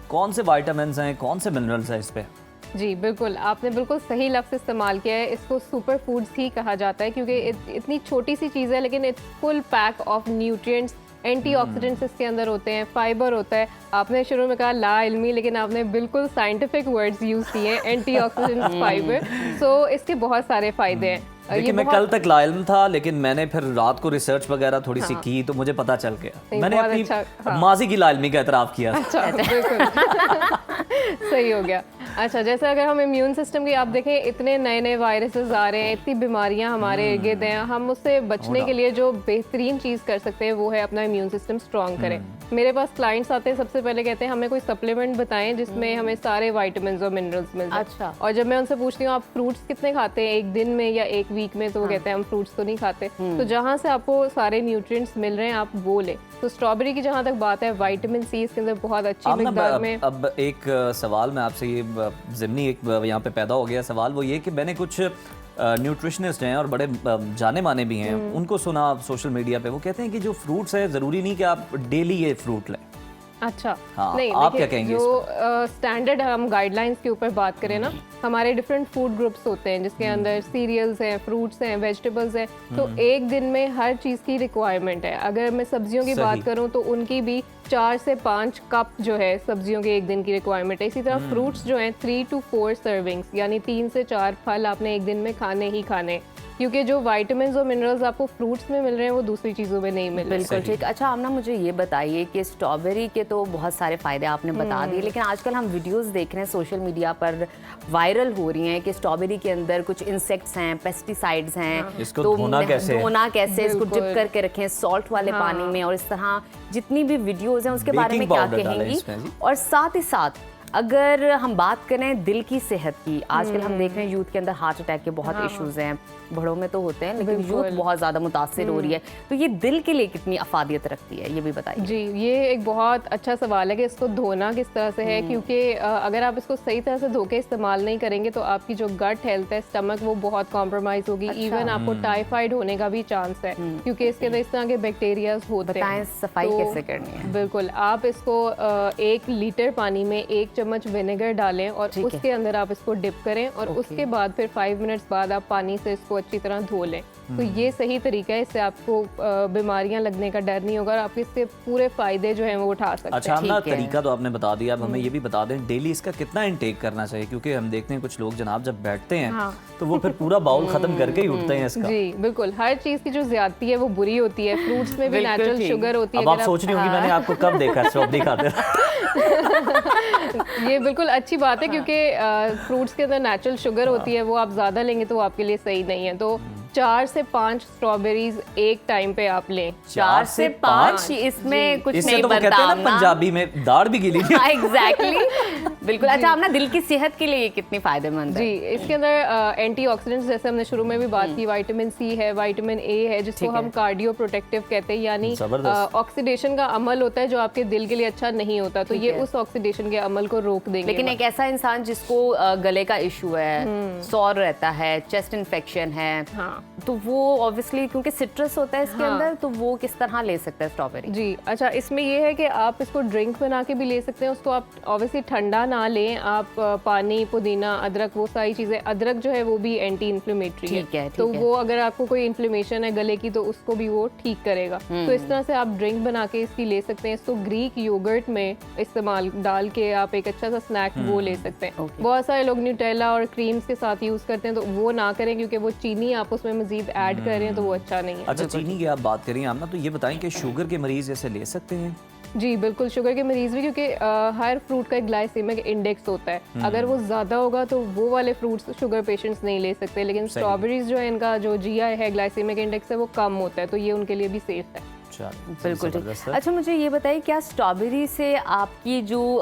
कौन से विटामिन्स हैं, कौन से मिनरल्स हैं इस पर? जी बिल्कुल, आपने बिल्कुल सही लफ्ज़ इस्तेमाल किया है। इसको सुपर फूड्स ही कहा जाता है क्योंकि इतनी छोटी सी चीज़ है, लेकिन it's full pack of nutrients, antioxidants इसके अंदर होते हैं, फाइबर होता है। आपने शुरू में कहा ला इल्मी, लेकिन आपने बिल्कुल साइंटिफिक वर्ड्स यूज़ किए हैं, एंटीऑक्सीडेंट्स, फाइबर। सो इसके बहुत सारे फ़ायदे हैं। देखिए, मैं कल तक लाइल्म था, लेकिन मैंने फिर रात को रिसर्च वगैरह थोड़ी सी की तो मुझे पता चल गया। मैंने अपनी माजी की लाइल्मी का एतराफ़ किया। अच्छा, बिल्कुल सही हो गया। अच्छा, जैसे अगर हम इम्यून सिस्टम की आप देखें, इतने नए नए वायरसेस आ रहे हैं, इतनी बीमारियां हमारे इर्द हैं, हम उससे बचने के लिए जो बेहतरीन चीज़ कर सकते हैं वो है अपना इम्यून सिस्टम स्ट्रॉन्ग करें। मेरे पास क्लाइंट्स आते हैं, सबसे पहले कहते हैं हमें कोई सप्लीमेंट बताएं जिसमें हमें सारे विटामिन्स और मिनरल्स मिल जाए। अच्छा। और जब मैं उनसे पूछती हूँ आप फ्रूट्स कितने खाते हैं एक दिन में या एक वीक में, तो वो कहते हैं हम फ्रूट्स तो नहीं खाते। तो जहाँ से आपको सारे न्यूट्रिएंट्स मिल रहे हैं आप वो लें। तो स्ट्रॉबेरी की जहाँ तक बात है, विटामिन सी इसके अंदर बहुत अच्छी मिकदार में। अब एक सवाल मैं आपसे ये ज़िमनी एक यहाँ पे पैदा हो गया सवाल, वो ये कि मैंने कुछ न्यूट्रिशनिस्ट हैं और बड़े जाने माने भी हैं, उनको सुना सोशल मीडिया पे, वो कहते हैं कि जो फ्रूट्स है ज़रूरी नहीं कि आप डेली ये फ्रूट लें। अच्छा हाँ, नहीं, आप क्या देखिए, कहेंगे जो स्टैंडर्ड हम गाइडलाइंस के ऊपर बात करें ना, हमारे डिफरेंट फूड ग्रुप्स होते हैं जिसके अंदर सीरियल्स हैं, फ्रूट्स हैं, वेजिटेबल्स हैं, तो एक दिन में हर चीज़ की रिक्वायरमेंट है। अगर मैं सब्जियों की सही। बात करूं तो उनकी भी 4 से 5 कप जो है सब्जियों के एक दिन की रिक्वायरमेंट है। इसी तरह फ्रूट्स जो हैं 3 to 4 सर्विंग्स, यानी 3 से 4 फल आपने एक दिन में खाने ही खाने, क्योंकि जो विटामिन्स और मिनरल्स आपको फ्रूट्स में मिल रहे हैं वो दूसरी चीज़ों में नहीं मिल रहे। बिल्कुल ठीक। अच्छा आमना, मुझे ये बताइए कि स्ट्रॉबेरी के तो बहुत सारे फ़ायदे आपने बता दिए, लेकिन आजकल हम वीडियोस देख रहे हैं सोशल मीडिया पर वायरल हो रही हैं कि स्ट्रॉबेरी के अंदर कुछ इंसेक्ट्स हैं, पेस्टिसाइड्स हैं, इसको तो धोना कैसे है? धोना कैसे, इसको बिल्कुल। डिप करके रखें सॉल्ट वाले पानी में, और इस तरह जितनी भी वीडियोस हैं उसके बारे में बेकिंग क्या पाउडर डालें कहेंगी? इसमें जी। और साथ ही साथ अगर हम बात करें दिल की सेहत की, आजकल हम देख रहे हैं यूथ के अंदर हार्ट अटैक के बहुत इश्यूज हैं, बड़ों में तो होते हैं लेकिन बिल्कुल। यूथ बहुत ज़्यादा मुतासिर हो रही है, तो ये दिल के लिए कितनी अफादियत रखती है, ये भी बताइए। जी, ये एक बहुत अच्छा सवाल है कि इसको धोना किस तरह से है, क्योंकि अगर आप इसको सही तरह से धो के इस्तेमाल नहीं करेंगे तो आपकी जो गट हेल्थ है, स्टमक, वो बहुत कॉम्प्रोमाइज होगी। इवन आपको टाइफाइड होने का भी चांस है, क्योंकि इसके अंदर इस तरह के बैक्टीरियाज होते हैं। बताएं सफाई तो कैसे करनी है? बिल्कुल, आप इसको 1 लीटर पानी में 1 चम्मच विनेगर डालें और ठीक है। उसके अंदर आप इसको डिप करें, और उसके बाद फिर 5 मिनट्स बाद आप पानी से इसको अच्छी तरह धो लें। तो ये सही तरीका है, इससे आपको बीमारियां लगने का डर नहीं होगा और आप इससे पूरे फायदे जो हैं वो उठा सकते हैं। अच्छा, हम ना ठीक है। तरीका तो आपने बता दिया, अब हमें ये भी बता दें डेली इसका कितना इनटेक करना चाहिए, क्योंकि हम देखते हैं कुछ लोग जनाब जब बैठते हैं तो वो फिर पूरा बाउल खत्म करके ही उठते हैं इसका। जी बिल्कुल, हर चीज़ की जो ज्यादती है वो बुरी होती है। फ्रूट्स में भी बिल्कुल नेचुरल ठीक। शुगर होती है। अब आप अगर सोच रही होंगी मैंने आपको कब देखा स्ट्रॉबेरी खाते ये बिल्कुल अच्छी बात है, क्योंकि फ्रूट्स के अंदर नेचुरल शुगर होती है, वो आप ज़्यादा लेंगे तो वो आपके लिए सही नहीं है। तो 4 से 5 स्ट्रॉबेरीज एक टाइम पे आप लें। 4 से 5, इसमें कुछ इससे नहीं तो वो कहते बनता हैं ना पंजाबी में दाढ़ भी गीली नहीं। एग्जैक्टली बिल्कुल। अच्छा आमना, दिल की सेहत के लिए ये कितनी फायदेमंद है? जी, इसके अंदर एंटीऑक्सीडेंट्स, जैसे हमने शुरू में भी बात की, विटामिन सी है, विटामिन ए है, जिसको हम कार्डियो प्रोटेक्टिव कहते हैं, यानी जबरदस्त। ऑक्सीडेशन का अमल होता है जो आपके दिल के लिए अच्छा नहीं होता, तो ये उस ऑक्सीडेशन के अमल को रोक देंगे। लेकिन एक ऐसा इंसान जिसको गले का इशू है, सौर रहता है, चेस्ट इन्फेक्शन है, तो वो ऑब्वियसली क्योंकि सिट्रस होता है इसके अंदर, तो वो किस तरह ले सकता है स्ट्रॉबेरी? जी अच्छा, इसमें ये है कि आप इसको ड्रिंक बना के भी ले सकते हैं। उसको आप ऑब्वियसली ठंडा ना लें, आप पानी, पुदीना, अदरक, वो सारी चीज़ें, अदरक जो है वो भी एंटी इन्फ्लेमेटरी है, तो वो अगर आपको कोई इन्फ्लेमेशन है गले की तो उसको भी वो ठीक करेगा। तो इस तरह से आप ड्रिंक बना के इसकी ले सकते हैं। इसको ग्रीक योगर्ट में इस्तेमाल डाल के आप एक अच्छा सा स्नैक वो ले सकते हैं। बहुत सारे लोग न्यूटेला और क्रीम्स के साथ यूज़ करते हैं, तो वो ना करें, क्योंकि वो चीनी आप उसमें मजीद ऐड कर रहे हैं तो वो अच्छा नहीं है। अच्छा, चीनी की आप बात करिए आमना, तो ये बताएं कि शुगर के मरीज ऐसे ले सकते हैं? जी बिल्कुल, शुगर के मरीज भी, क्योंकि हर फ्रूट का एक ग्लाइसेमिक इंडेक्स होता है। अगर वो ज़्यादा होगा तो वो वाले फ्रूट्स शुगर पेशेंट्स नहीं ले सकते, लेकिन स्ट्रॉबेरीज जो है इनका जो GI है, ग्लाइसेमिक इंडेक्स है, वो कम होता है, तो ये उनके लिए भी सेफ है। बिल्कुल ठीक। अच्छा मुझे ये बताइए, क्या स्ट्रॉबेरी से आपकी जो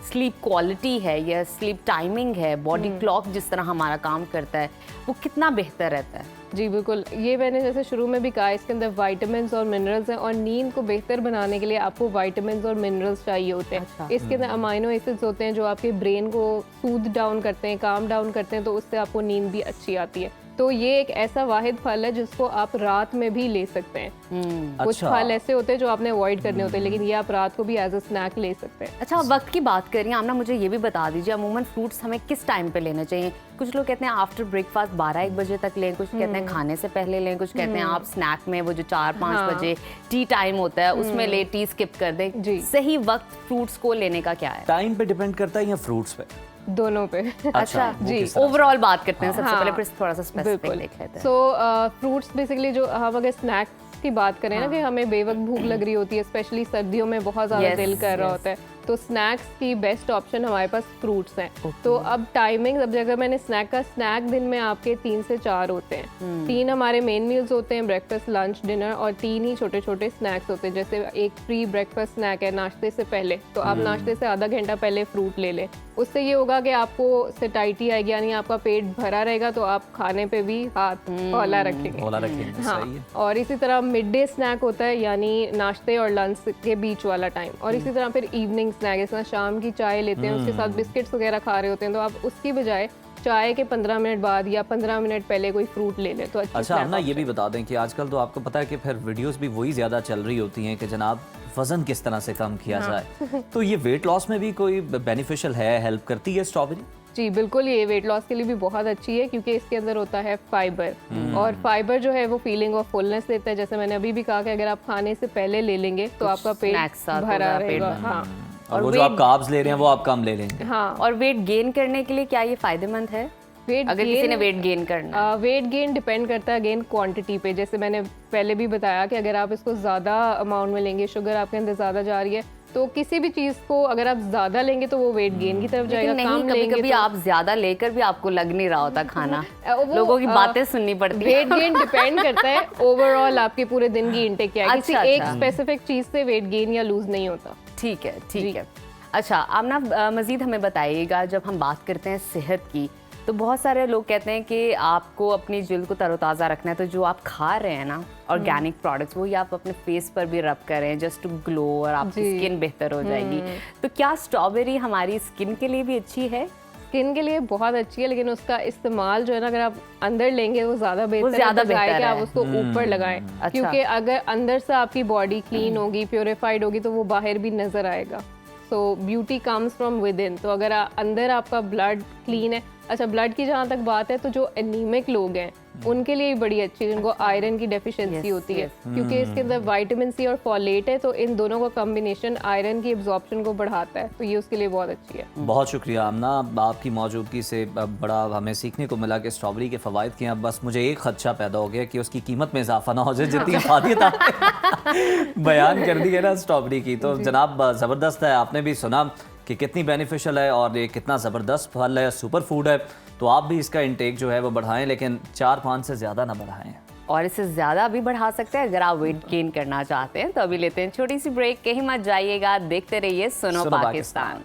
स्लीप क्वालिटी है या स्लीप टाइमिंग है, बॉडी क्लॉक जिस तरह हमारा काम करता है, वो कितना बेहतर रहता है? जी बिल्कुल, ये मैंने जैसे शुरू में भी कहा, इसके अंदर विटामिन्स और मिनरल्स हैं, और नींद को बेहतर बनाने के लिए आपको विटामिन्स और मिनरल्स चाहिए होते हैं। अच्छा। इसके अंदर अमाइनो एसिड्स होते हैं जो आपके ब्रेन को सूद डाउन करते हैं, काम डाउन करते हैं, तो उससे आपको नींद भी अच्छी आती है। तो ये एक ऐसा वाहिद फल है जिसको आप रात में भी ले सकते हैं। कुछ फल ऐसे होते हैं जो आपने अवॉइड करने होते हैं, लेकिन ये आप रात को भी एज अ स्नैक ले सकते हैं। अच्छा, वक्त की बात करिए आमना, मुझे ये भी बता दीजिए अमूमन फ्रूट्स हमें किस टाइम पे लेना चाहिए? कुछ लोग कहते हैं आफ्टर ब्रेकफास्ट 12-1 बजे तक लें, कुछ कहते हैं खाने से पहले लें, कुछ कहते हैं आप स्नैक में वो जो 4-5 बजे टी टाइम होता है उसमें ले, टी स्किप कर दें। सही वक्त फ्रूट्स को लेने का क्या है? टाइम पे डिपेंड करता है या फ्रूट्स पे? दोनों पे। अच्छा जी, ओवरऑल बात करते हैं सबसे पहले, फिर थोड़ा सा स्पेसिफिक देख लेते हैं। सो फ्रूट्स बेसिकली, जो हम अगर स्नैक्स की बात करें ना, कि हमें बेवक्त भूख लग रही होती है, स्पेशली सर्दियों में बहुत ज़्यादा दिल कर रहा होता है, तो स्नैक्स की बेस्ट ऑप्शन हमारे पास फ्रूट्स हैं। तो अब टाइमिंग, अब अगर मैंने स्नैक दिन में आपके 3 से 4 होते हैं। 3 हमारे मेन मील्स होते हैं, ब्रेकफास्ट, लंच, डिनर, और 3 ही छोटे छोटे स्नैक्स होते हैं। जैसे एक प्री ब्रेकफास्ट स्नैक है नाश्ते से पहले, तो आप नाश्ते से आधा घंटा पहले फ्रूट ले लें। उससे ये होगा कि आपको सटाइटी आएगी, यानी आपका पेट भरा रहेगा, तो आप खाने पे भी हाथ हौला रखेंगे। हाँ, और इसी तरह मिड डे स्नैक होता है, यानी नाश्ते और लंच के बीच वाला टाइम, और इसी तरह फिर इवनिंग स्नैक, जैसे शाम की चाय लेते हैं, उसके साथ बिस्किट्स वगैरह खा रहे होते हैं, तो आप उसकी बजाय चाय के 15 मिनट बाद या 15 मिनट पहले कोई फ्रूट ले लें तो अच्छा। हम ना ये भी बता दें कि आजकल तो आपको पता है कि फिर वीडियोस भी वही ज़्यादा चल रही होती हैं कि जनाब वज़न किस तरह से कम किया जाए। तो ये वेट लॉस में भी कोई बेनिफिशियल है, हेल्प करती है स्ट्रॉबेरी? जी बिल्कुल, ये वेट लॉस के लिए भी बहुत अच्छी है क्योंकि इसके अंदर होता है फाइबर, और फाइबर जो है वो फीलिंग ऑफ फुलनेस देता है। जैसे मैंने अभी भी कहा कि अगर आप खाने से पहले ले लेंगे तो आपका पेट भरा रहेगा। हाँ, और वो जो आप कार्ब्स ले रहे हैं वो आप कम ले लेंगे। हाँ, और वेट गेन करने के लिए क्या ये फायदेमंद है? अगर किसी ने वेट गेन करना है? वेट गेन डिपेंड करता है अगेन क्वांटिटी पे। जैसे मैंने पहले भी बताया कि अगर आप इसको ज़्यादा अमाउंट में लेंगे, शुगर आपके अंदर ज़्यादा जा रही है, तो किसी भी चीज़ को अगर आप ज़्यादा लेंगे तो वो वेट गेन की तरफ जाएगा। नहीं, कम लेंगे कभी तो आप ज़्यादा लेकर भी आपको लग नहीं रहा होता खाना। लोगों की बातें सुननी पड़ती है। वेट गेन डिपेंड करता है ओवरऑल आपके पूरे दिन की इंटेक क्या है। किसी एक स्पेसिफिक चीज़ से वेट गेन या लूज नहीं होता। ठीक है, ठीक है। अच्छा, आमना मज़ीद हमें बताइएगा, जब हम बात करते हैं सेहत की तो बहुत सारे लोग कहते हैं कि आपको अपनी जिल्द को तरोताज़ा रखना है, तो जो आप खा रहे हैं ना ऑर्गेनिक प्रोडक्ट्स, वही आप अपने फेस पर भी रब करें जस्ट टू ग्लो और आपकी स्किन बेहतर हो जाएगी। तो क्या स्ट्रॉबेरी हमारी स्किन के लिए भी अच्छी है? स्किन के लिए बहुत अच्छी है, लेकिन उसका इस्तेमाल जो है ना, अगर आप अंदर लेंगे वो ज़्यादा बेहतर है कि आप उसको ऊपर लगाएं। क्योंकि अगर अंदर से आपकी बॉडी क्लीन होगी, प्योरीफाइड होगी, तो वो बाहर भी नज़र आएगा। सो beauty comes from with in. तो अगर अंदर आपका ब्लड क्लीन है। अच्छा, ब्लड की जहाँ तक बात है तो जो एनीमिक लोग हैं उनके लिए भी बड़ी अच्छी है, जिनको आयरन की डेफिशिएंसी होती है, क्योंकि इसके अंदर विटामिन सी और फॉलेट है, तो इन दोनों का कॉम्बिनेशन आयरन की एब्जॉर्प्शन को बढ़ाता है, तो ये उसके लिए बहुत अच्छी है। बहुत शुक्रिया आमना, आपकी मौजूदगी से बड़ा हमें सीखने को मिला कि स्ट्रॉबेरी के फ़वाइद क्या हैं। बस मुझे एक खदशा पैदा हो गया कि उसकी कीमत में इजाफा ना हो जाए, जितनी इफादियत आपने बयान कर दी है ना स्ट्रॉबेरी की। तो जनाब ज़बरदस्त है, आपने भी सुना कि कितनी बेनिफिशियल है और ये कितना ज़बरदस्त फल है, सुपर फूड है। तो आप भी इसका इंटेक जो है वो बढ़ाएं, लेकिन 4-5 से ज़्यादा ना बढ़ाएं, और इससे ज़्यादा भी बढ़ा सकते हैं अगर आप वेट गेन करना चाहते हैं। तो अभी लेते हैं छोटी सी ब्रेक, कहीं मत जाइएगा, देखते रहिए सुनो Pakistan.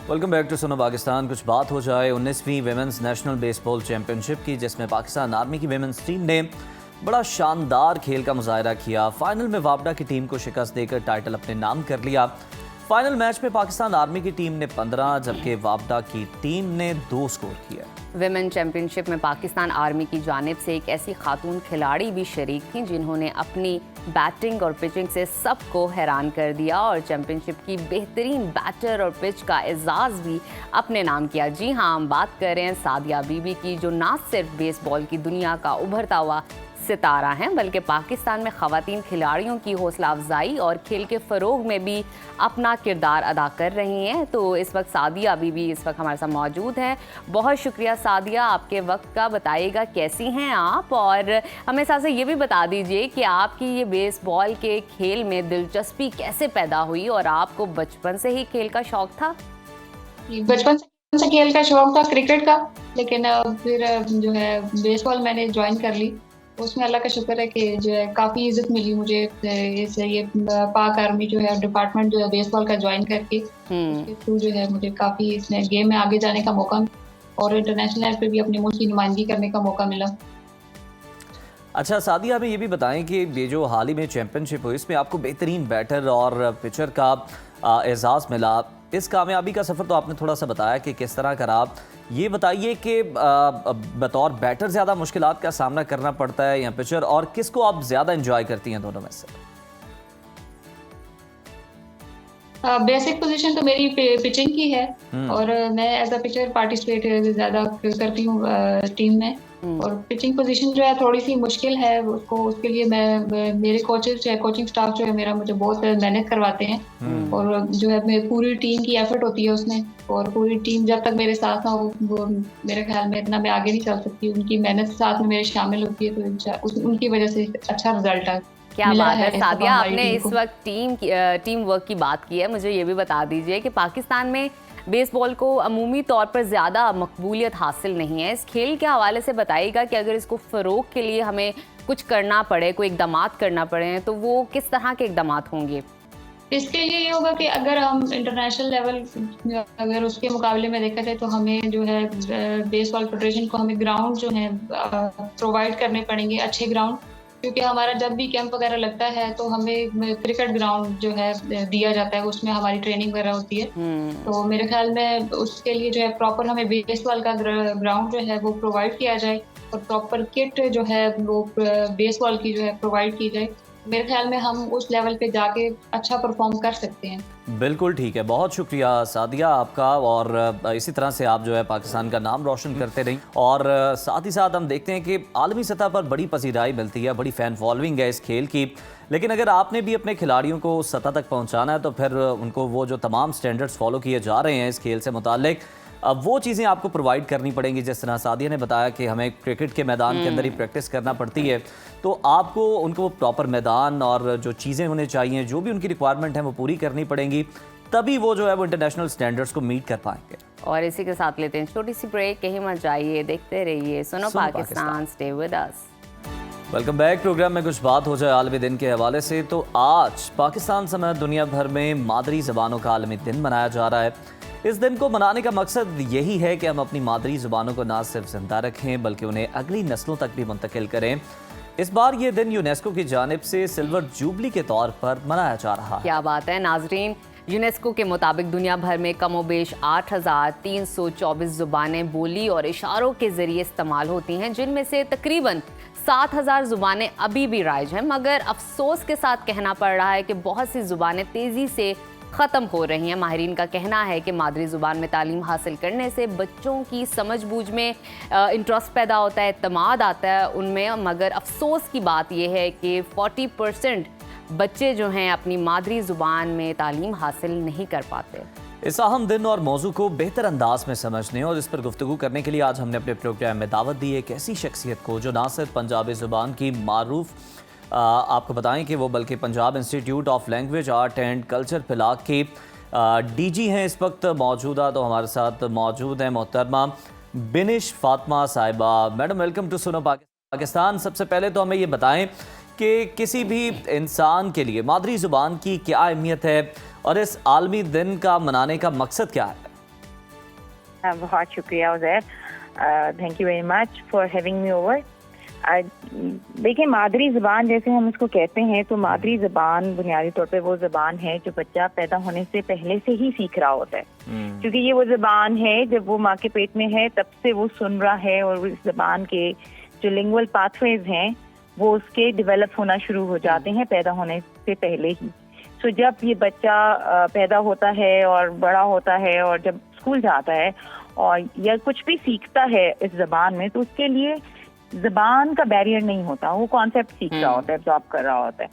Welcome back to Suno Pakistan. कुछ बात हो जाए 19वीं विमेंस नेशनल बेसबॉल चैंपियनशिप की, जिसमें पाकिस्तान आर्मी की विमेंस टीम ने बड़ा शानदार खेल का मुजाहरा किया। फाइनल में वापडा की टीम को शिकस्त देकर टाइटल अपने नाम कर लिया। फाइनल मैच में पाकिस्तान आर्मी की टीम ने 15 जबकि वापडा की टीम ने 2 स्कोर किया। विमेन चैंपियनशिप में पाकिस्तान आर्मी की जानिब से एक ऐसी खातून खिलाड़ी भी शरीक थी जिन्होंने अपनी बैटिंग और पिचिंग से सबको हैरान कर दिया और चैंपियनशिप की बेहतरीन बैटर और पिच का एजाज़ भी अपने नाम किया। जी हाँ, हम बात कर रहे हैं सादिया बीबी की, जो ना सिर्फ बेसबॉल की दुनिया का उभरता हुआ सितारा हैं, बल्कि पाकिस्तान में ख़वातीन खिलाड़ियों की हौसला अफजाई और खेल के फ़रोग में भी अपना किरदार अदा कर रही हैं। तो इस वक्त सादिया बीबी इस वक्त हमारे साथ मौजूद हैं। बहुत शुक्रिया सादिया आपके वक्त का। बताइएगा कैसी हैं आप, और हमें साथ ये भी बता दीजिए कि आपकी ये बेसबॉल के खेल में दिलचस्पी कैसे पैदा हुई, और आपको बचपन से ही खेल का शौक़ था? बचपन से खेल का शौक़ था, क्रिकेट का, लेकिन फिर जो है बेसबॉल मैंने ज्वाइन कर ली। उसमें अल्लाह का शुक्र है कि जो है काफ़ी इज्जत मिली मुझे, ये पाक आर्मी जो है डिपार्टमेंट जो है बेसबॉल का ज्वाइन करके, उसके थ्रू जो है मुझे काफ़ी इसमें गेम में आगे जाने का मौका और इंटरनेशनल लेवल पे भी अपनी मुल्क की नुमाइंदगी करने का मौका मिला। अच्छा सादिया, हमें ये भी बताएं कि ये जो हाल ही में चैंपियनशिप हुई इसमें आपको बेहतरीन बैटर और पिचर का एजाज़ मिला। इस कामयाबी का सफ़र तो आपने थोड़ा सा बताया कि किस तरह करा। ये बताइए कि बतौर बैटर ज़्यादा मुश्किलात का सामना करना पड़ता है या पिचर, और किसको आप ज़्यादा एंजॉय करती हैं दोनों में से? बेसिक पोजीशन तो मेरी पिचिंग की है और मैं एज अ पिचर पार्टिसिपेट ज़्यादा करती हूँ टीम में, और पिचिंग पोजीशन जो है थोड़ी सी मुश्किल है उसके लिए मैं मेरे कोचेस जो है कोचिंग स्टाफ जो है मेरा मुझे बहुत मेहनत करवाते हैं, और जो है मेरी पूरी टीम की एफर्ट होती है उसमें, और पूरी टीम जब तक मेरे साथ ना वो मेरे ख्याल में इतना मैं आगे नहीं चल सकती। उनकी मेहनत साथ में मेरे शामिल होती है, तो उनकी वजह से अच्छा रिजल्ट है। क्या बात है सादिया, आपने इस वक्त टीम वर्क की बात की है। मुझे ये भी बता दीजिए कि पाकिस्तान में बेसबॉल को अमूमी तौर पर ज़्यादा मकबूलियत हासिल नहीं है। इस खेल के हवाले से बताइएगा कि अगर इसको फ़रोग के लिए हमें कुछ करना पड़े, कोई इक़दामात करना पड़े, तो वो किस तरह के इक़दामात होंगे? इसके लिए ये होगा कि अगर हम इंटरनेशनल लेवल अगर उसके मुकाबले में देखा जाए तो हमें जो है बेसबॉल फेडरेशन को हमें ग्राउंड जो है प्रोवाइड करने पड़ेंगे, अच्छे ग्राउंड, क्योंकि हमारा जब भी कैंप वगैरह लगता है तो हमें क्रिकेट ग्राउंड जो है दिया जाता है, उसमें हमारी ट्रेनिंग वगैरह होती है। तो मेरे ख्याल में उसके लिए जो है प्रॉपर हमें बेसबॉल का ग्राउंड जो है वो प्रोवाइड किया जाए, और प्रॉपर किट जो है वो बेसबॉल की जो है प्रोवाइड की जाए, मेरे ख्याल में हम उस लेवल पे जाके अच्छा परफॉर्म कर सकते हैं। बिल्कुल ठीक है, बहुत शुक्रिया सादिया आपका। और इसी तरह से आप जो है पाकिस्तान का नाम रोशन करते रहीं। और साथ ही साथ हम देखते हैं कि आलमी सतह पर बड़ी पसीराई मिलती है, बड़ी फ़ैन फॉलोइंग है इस खेल की। लेकिन अगर आपने भी अपने खिलाड़ियों को उस सतह तक पहुंचाना है तो फिर उनको वो जो तमाम स्टैंडर्ड्स फॉलो किए जा रहे हैं इस खेल से मुताल्लिक, अब वो चीज़ें आपको प्रोवाइड करनी पड़ेंगी। जिस तरह सादिया ने बताया कि हमें क्रिकेट के मैदान के अंदर ही प्रैक्टिस करना पड़ती है, तो आपको उनको प्रॉपर मैदान और जो चीज़ें होने चाहिए, जो भी उनकी रिक्वायरमेंट है वो पूरी करनी पड़ेंगी, तभी वो जो है वो इंटरनेशनल स्टैंडर्ड्स को मीट कर पाएंगे। और इसी के साथ लेते हैं छोटी सी ब्रेक। कहीं मत जाइए, देखते रहिए सुनो Pakistan, stay with us. Welcome back. Program में कुछ बात हो जाए आलमी दिन के हवाले से, तो आज पाकिस्तान समेत दुनिया भर में मादरी ज़बानों का आलमी दिन मनाया जा रहा है। इस दिन को मनाने का मकसद यही है कि हम अपनी मादरी ज़ुबानों को ना सिर्फ जिंदा रखें बल्कि उन्हें अगली नस्लों तक भी मुंतकिल करें। इस बार ये दिन यूनेस्को की जानिब से सिल्वर जुबली के तौर पर मनाया जा रहा है। क्या बात है नाजरीन, यूनेस्को के मुताबिक दुनिया भर में कमोबेश 8,324 ज़ुबानें बोली और इशारों के ज़रिए इस्तेमाल होती हैं, जिनमें से तकरीबन 7,000 ज़ुबानें अभी भी राइज हैं। मगर अफसोस के साथ कहना पड़ रहा है कि बहुत सी ज़ुबानें तेज़ी से ख़त्म हो रही हैं। माहिरीन का कहना है कि मादरी ज़ुबान में तालीम हासिल करने से बच्चों की समझ बूझ में इंटरेस्ट पैदा होता है, एतमाद आता है उनमें। मगर अफसोस की बात यह है कि 40% बच्चे जो हैं अपनी मादरी ज़ुबान में तालीम हासिल नहीं कर पाते। इस अहम दिन और मौजू को बेहतर अंदाज में समझने और इस पर गुफ्तगू करने के लिए आज हमने अपने प्रोग्राम में दावत दी एक ऐसी शख्सियत को जो ना सिर्फ पंजाबी ज़ुबान की मारूफ आपको बताएं कि वो बल्कि Punjab institute of language art and culture PILAC की डीजी हैं इस वक्त मौजूदा। तो हमारे साथ मौजूद हैं मोहतरमा बिनिश फातिमा साहिबा। Madam welcome to Suno Pakistan. सबसे पहले तो हमें ये बताएं कि किसी भी इंसान के लिए मादरी ज़ुबान की क्या अहमियत है और इस आलमी दिन का मनाने का मकसद क्या है? बहुत शुक्रिया Uzair, thank you very much for having me over. देखिए, मादरी ज़ुबान जैसे हम इसको कहते हैं, तो मादरी ज़ुबान बुनियादी तौर पे वो ज़ुबान है जो बच्चा पैदा होने से पहले से ही सीख रहा होता है। क्योंकि ये वो ज़ुबान है जब वो माँ के पेट में है तब से वो सुन रहा है और इस ज़ुबान के जो लिंगुअल पाथवेज हैं वो उसके डेवलप होना शुरू हो जाते हैं पैदा होने से पहले ही। तो जब ये बच्चा पैदा होता है और बड़ा होता है और जब स्कूल जाता है और या कुछ भी सीखता है इस ज़बान में, तो उसके लिए ज़बान का बैरियर नहीं होता, वो कॉन्सेप्ट सीख रहा होता है, एब्जॉर्ब कर रहा होता है।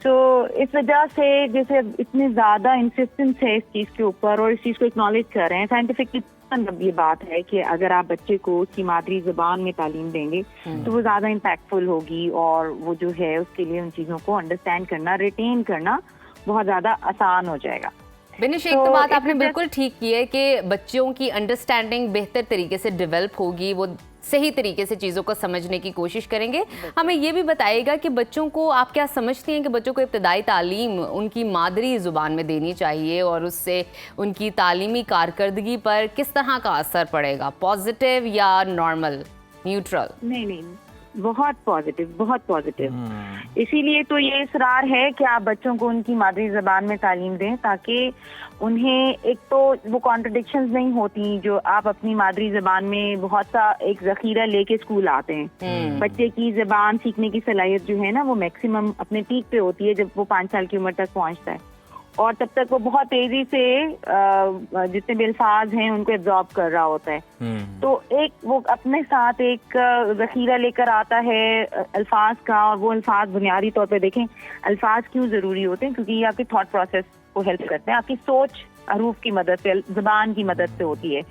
तो इस वजह से जैसे इतनी ज़्यादा इंसिस्टेंस है इस चीज़ के ऊपर और इस चीज़ को एक्नॉलेज कर रहे हैं साइंटिफिकली, मतलब ये बात है कि अगर आप बच्चे को उसकी मादरी ज़ुबान में तालीम देंगे तो वो ज़्यादा इम्पैक्टफुल होगी और वो जो है उसके लिए उन चीज़ों को अंडरस्टैंड करना, रिटेन करना बहुत ज़्यादा आसान हो जाएगा। बिनिश, एक तो बात आपने बिल्कुल ठीक की है कि बच्चों की अंडरस्टैंडिंग बेहतर तरीके से डेवलप होगी, वो सही तरीके से चीज़ों को समझने की कोशिश करेंगे। हमें ये भी बताइएगा कि बच्चों को आप क्या समझती हैं कि बच्चों को इब्तदाई तालीम उनकी मादरी ज़ुबान में देनी चाहिए और उससे उनकी तालीमी कारकर्दगी पर किस तरह का असर पड़ेगा, पॉजिटिव या नॉर्मल, न्यूट्रल? नहीं, बहुत पॉजिटिव, बहुत पॉजिटिव। इसीलिए तो ये इसरार है कि आप बच्चों को उनकी मादरी ज़बान में तालीम दें ताकि उन्हें एक तो वो कॉन्ट्रडिक्शंस नहीं होती जो आप अपनी मादरी ज़बान में बहुत सा एक ज़ख़ीरा लेके स्कूल आते हैं। बच्चे की ज़बान सीखने की सलाहियत जो है ना वो मैक्सिमम अपने पीक पे होती है जब वो 5 साल की उम्र तक पहुंचता है और तब तक वो बहुत तेजी से जितने भी अल्फाज हैं उनको एब्जॉर्ब कर रहा होता है। तो एक वो अपने साथ एक ज़ख़ीरा लेकर आता है अल्फाज का, और वो अल्फाज बुनियादी तौर पे देखें अल्फाज क्यों ज़रूरी होते हैं, क्योंकि ये आपकी थॉट प्रोसेस को हेल्प करते हैं, आपकी सोच हरूफ की मदद से, ज़बान की मदद से होती है।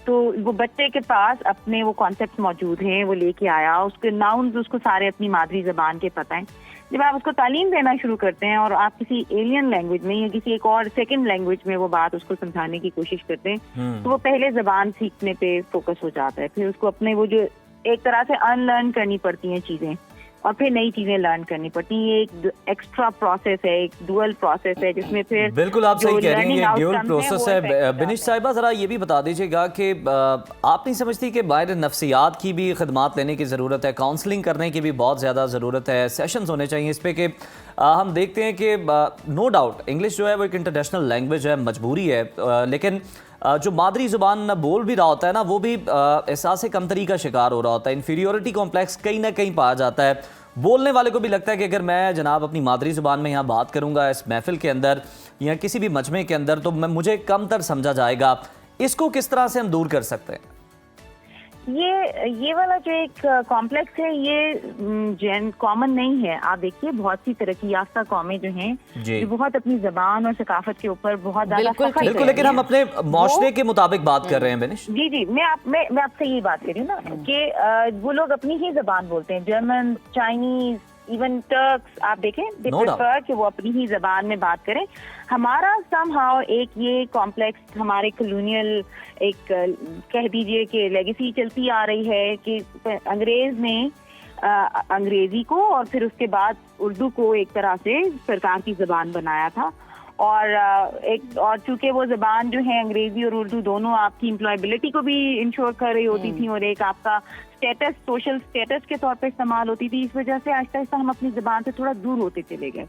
तो वो बच्चे के पास अपने वो कॉन्सेप्ट मौजूद हैं, वो लेके आया, उसके नाउन्स उसको सारे अपनी मादरी ज़बान के पता हैं। जब आप उसको तालीम देना शुरू करते हैं और आप किसी एलियन लैंग्वेज में या किसी एक और सेकंड लैंग्वेज में वो बात उसको समझाने की कोशिश करते हैं तो वो पहले ज़बान सीखने पे फोकस हो जाता है, फिर उसको अपने वो जो एक तरह से अनलर्न करनी पड़ती हैं चीज़ें और फिर नई चीजें लर्न करनी पड़ती हैं। ये एक एक्स्ट्रा प्रोसेस है, एक डुअल प्रोसेस है जिसमें फिर बिल्कुल आप सही कह रही हैं, ये ड्यूअल प्रोसेस है। बिनिश साहिबा, ज़रा ये भी बता दीजिएगा कि आप नहीं समझती कि बाहर नफ्सियात की भी खदमात लेने की ज़रूरत है, काउंसलिंग करने की भी बहुत ज़्यादा ज़रूरत है, सेशंस होने चाहिए इस पर कि हम देखते हैं कि नो डाउट इंग्लिश जो है वो एक इंटरनेशनल लैंग्वेज है, मजबूरी है, लेकिन जो मादरी ज़ुबान बोल भी रहा होता है ना, वो भी एहसास कमतरी का शिकार हो रहा होता है। इन्फीरियोरिटी कॉम्प्लेक्स कहीं ना कहीं पाया जाता है। बोलने वाले को भी लगता है कि अगर मैं जनाब अपनी मादरी ज़ुबान में यहाँ बात करूँगा इस महफिल के अंदर या किसी भी मजमे के अंदर, तो मुझे कमतर समझा जाएगा। इसको किस तरह से हम दूर कर सकते हैं? ये वाला जो एक कॉम्प्लेक्स है ये कॉमन नहीं है। आप देखिए बहुत सी तरक्की याफ्ता कौमें जो हैं जो बहुत अपनी जबान और सकाफत के ऊपर बहुत ज्यादा बिल्कुल, लेकिन हम अपने माशरे के मुताबिक बात कर रहे हैं बेनिश। जी मैं आपसे ये बात कर रही हूँ ना कि वो लोग अपनी ही जबान बोलते हैं। जर्मन, चाइनीज, इवन टर्क्स, आप देखें दे प्रेफर कि वो अपनी ही जबान में बात करें। हमारा समहाउ एक ये कॉम्प्लेक्स हमारे कॉलोनियल एक कह दीजिए कि लेगेसी चलती आ रही है कि अंग्रेज ने अंग्रेजी को और फिर उसके बाद उर्दू को एक तरह से सरकार की जबान बनाया था। और चूंकि वो जबान जो है अंग्रेजी और उर्दू दोनों आपकी एम्प्लॉयबिलिटी को भी इंश्योर कर रही होती थी और एक आपका स्टेटस, सोशल स्टेटस के तौर पे इस्तेमाल होती थी, इस वजह से आहिस्ता आहिस्ता हम अपनी जबान से थोड़ा दूर होते चले गए।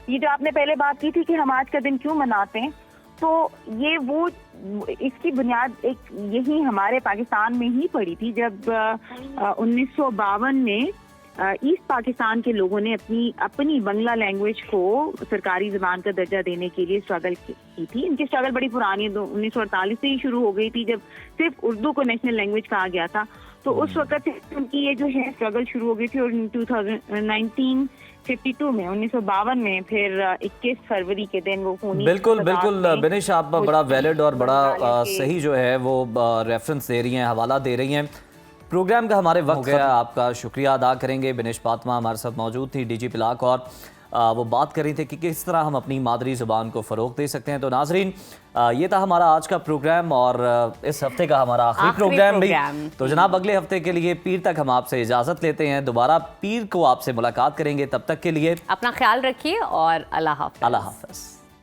ये जो आपने पहले बात की थी कि हम आज का दिन क्यों मनाते हैं, तो ये वो इसकी बुनियाद एक यही हमारे पाकिस्तान में ही पड़ी थी जब 1952 में ईस्ट पाकिस्तान के लोगों ने अपनी बंगला लैंग्वेज को सरकारी ज़बान का दर्जा देने के लिए स्ट्रगल की थी। इनकी स्ट्रगल बड़ी पुरानी है, 1948 से ही शुरू हो गई थी जब सिर्फ उर्दू को नेशनल लैंग्वेज कहा गया था। तो उस वक्त से उनकी ये जो है स्ट्रगल शुरू हो गई थी और 1952 में 1952 में फिर 21 फरवरी के दिन वो बिल्कुल बेनिश, आप बड़ा वैलिड और बड़ा सही जो है वो रेफरेंस दे रही हैं, हवाला दे रही हैं। प्रोग्राम का हमारे वक्त गया, आपका शुक्रिया अदा करेंगे। बेनिश फातिमा हमारे साथ मौजूद थी, डीजी पिलाक, और वो बात कर रही थी कि किस तरह हम अपनी मादरी ज़ुबान को फ़रोग़ दे सकते हैं। तो नाजरीन, ये था हमारा आज का प्रोग्राम और इस हफ्ते का हमारा आखिरी प्रोग्राम भी। तो जनाब अगले हफ्ते के लिए पीर तक हम आपसे इजाज़त लेते हैं। दोबारा पीर को आपसे मुलाकात करेंगे, तब तक के लिए अपना ख्याल रखिए और अल्लाह हाफ़िज़।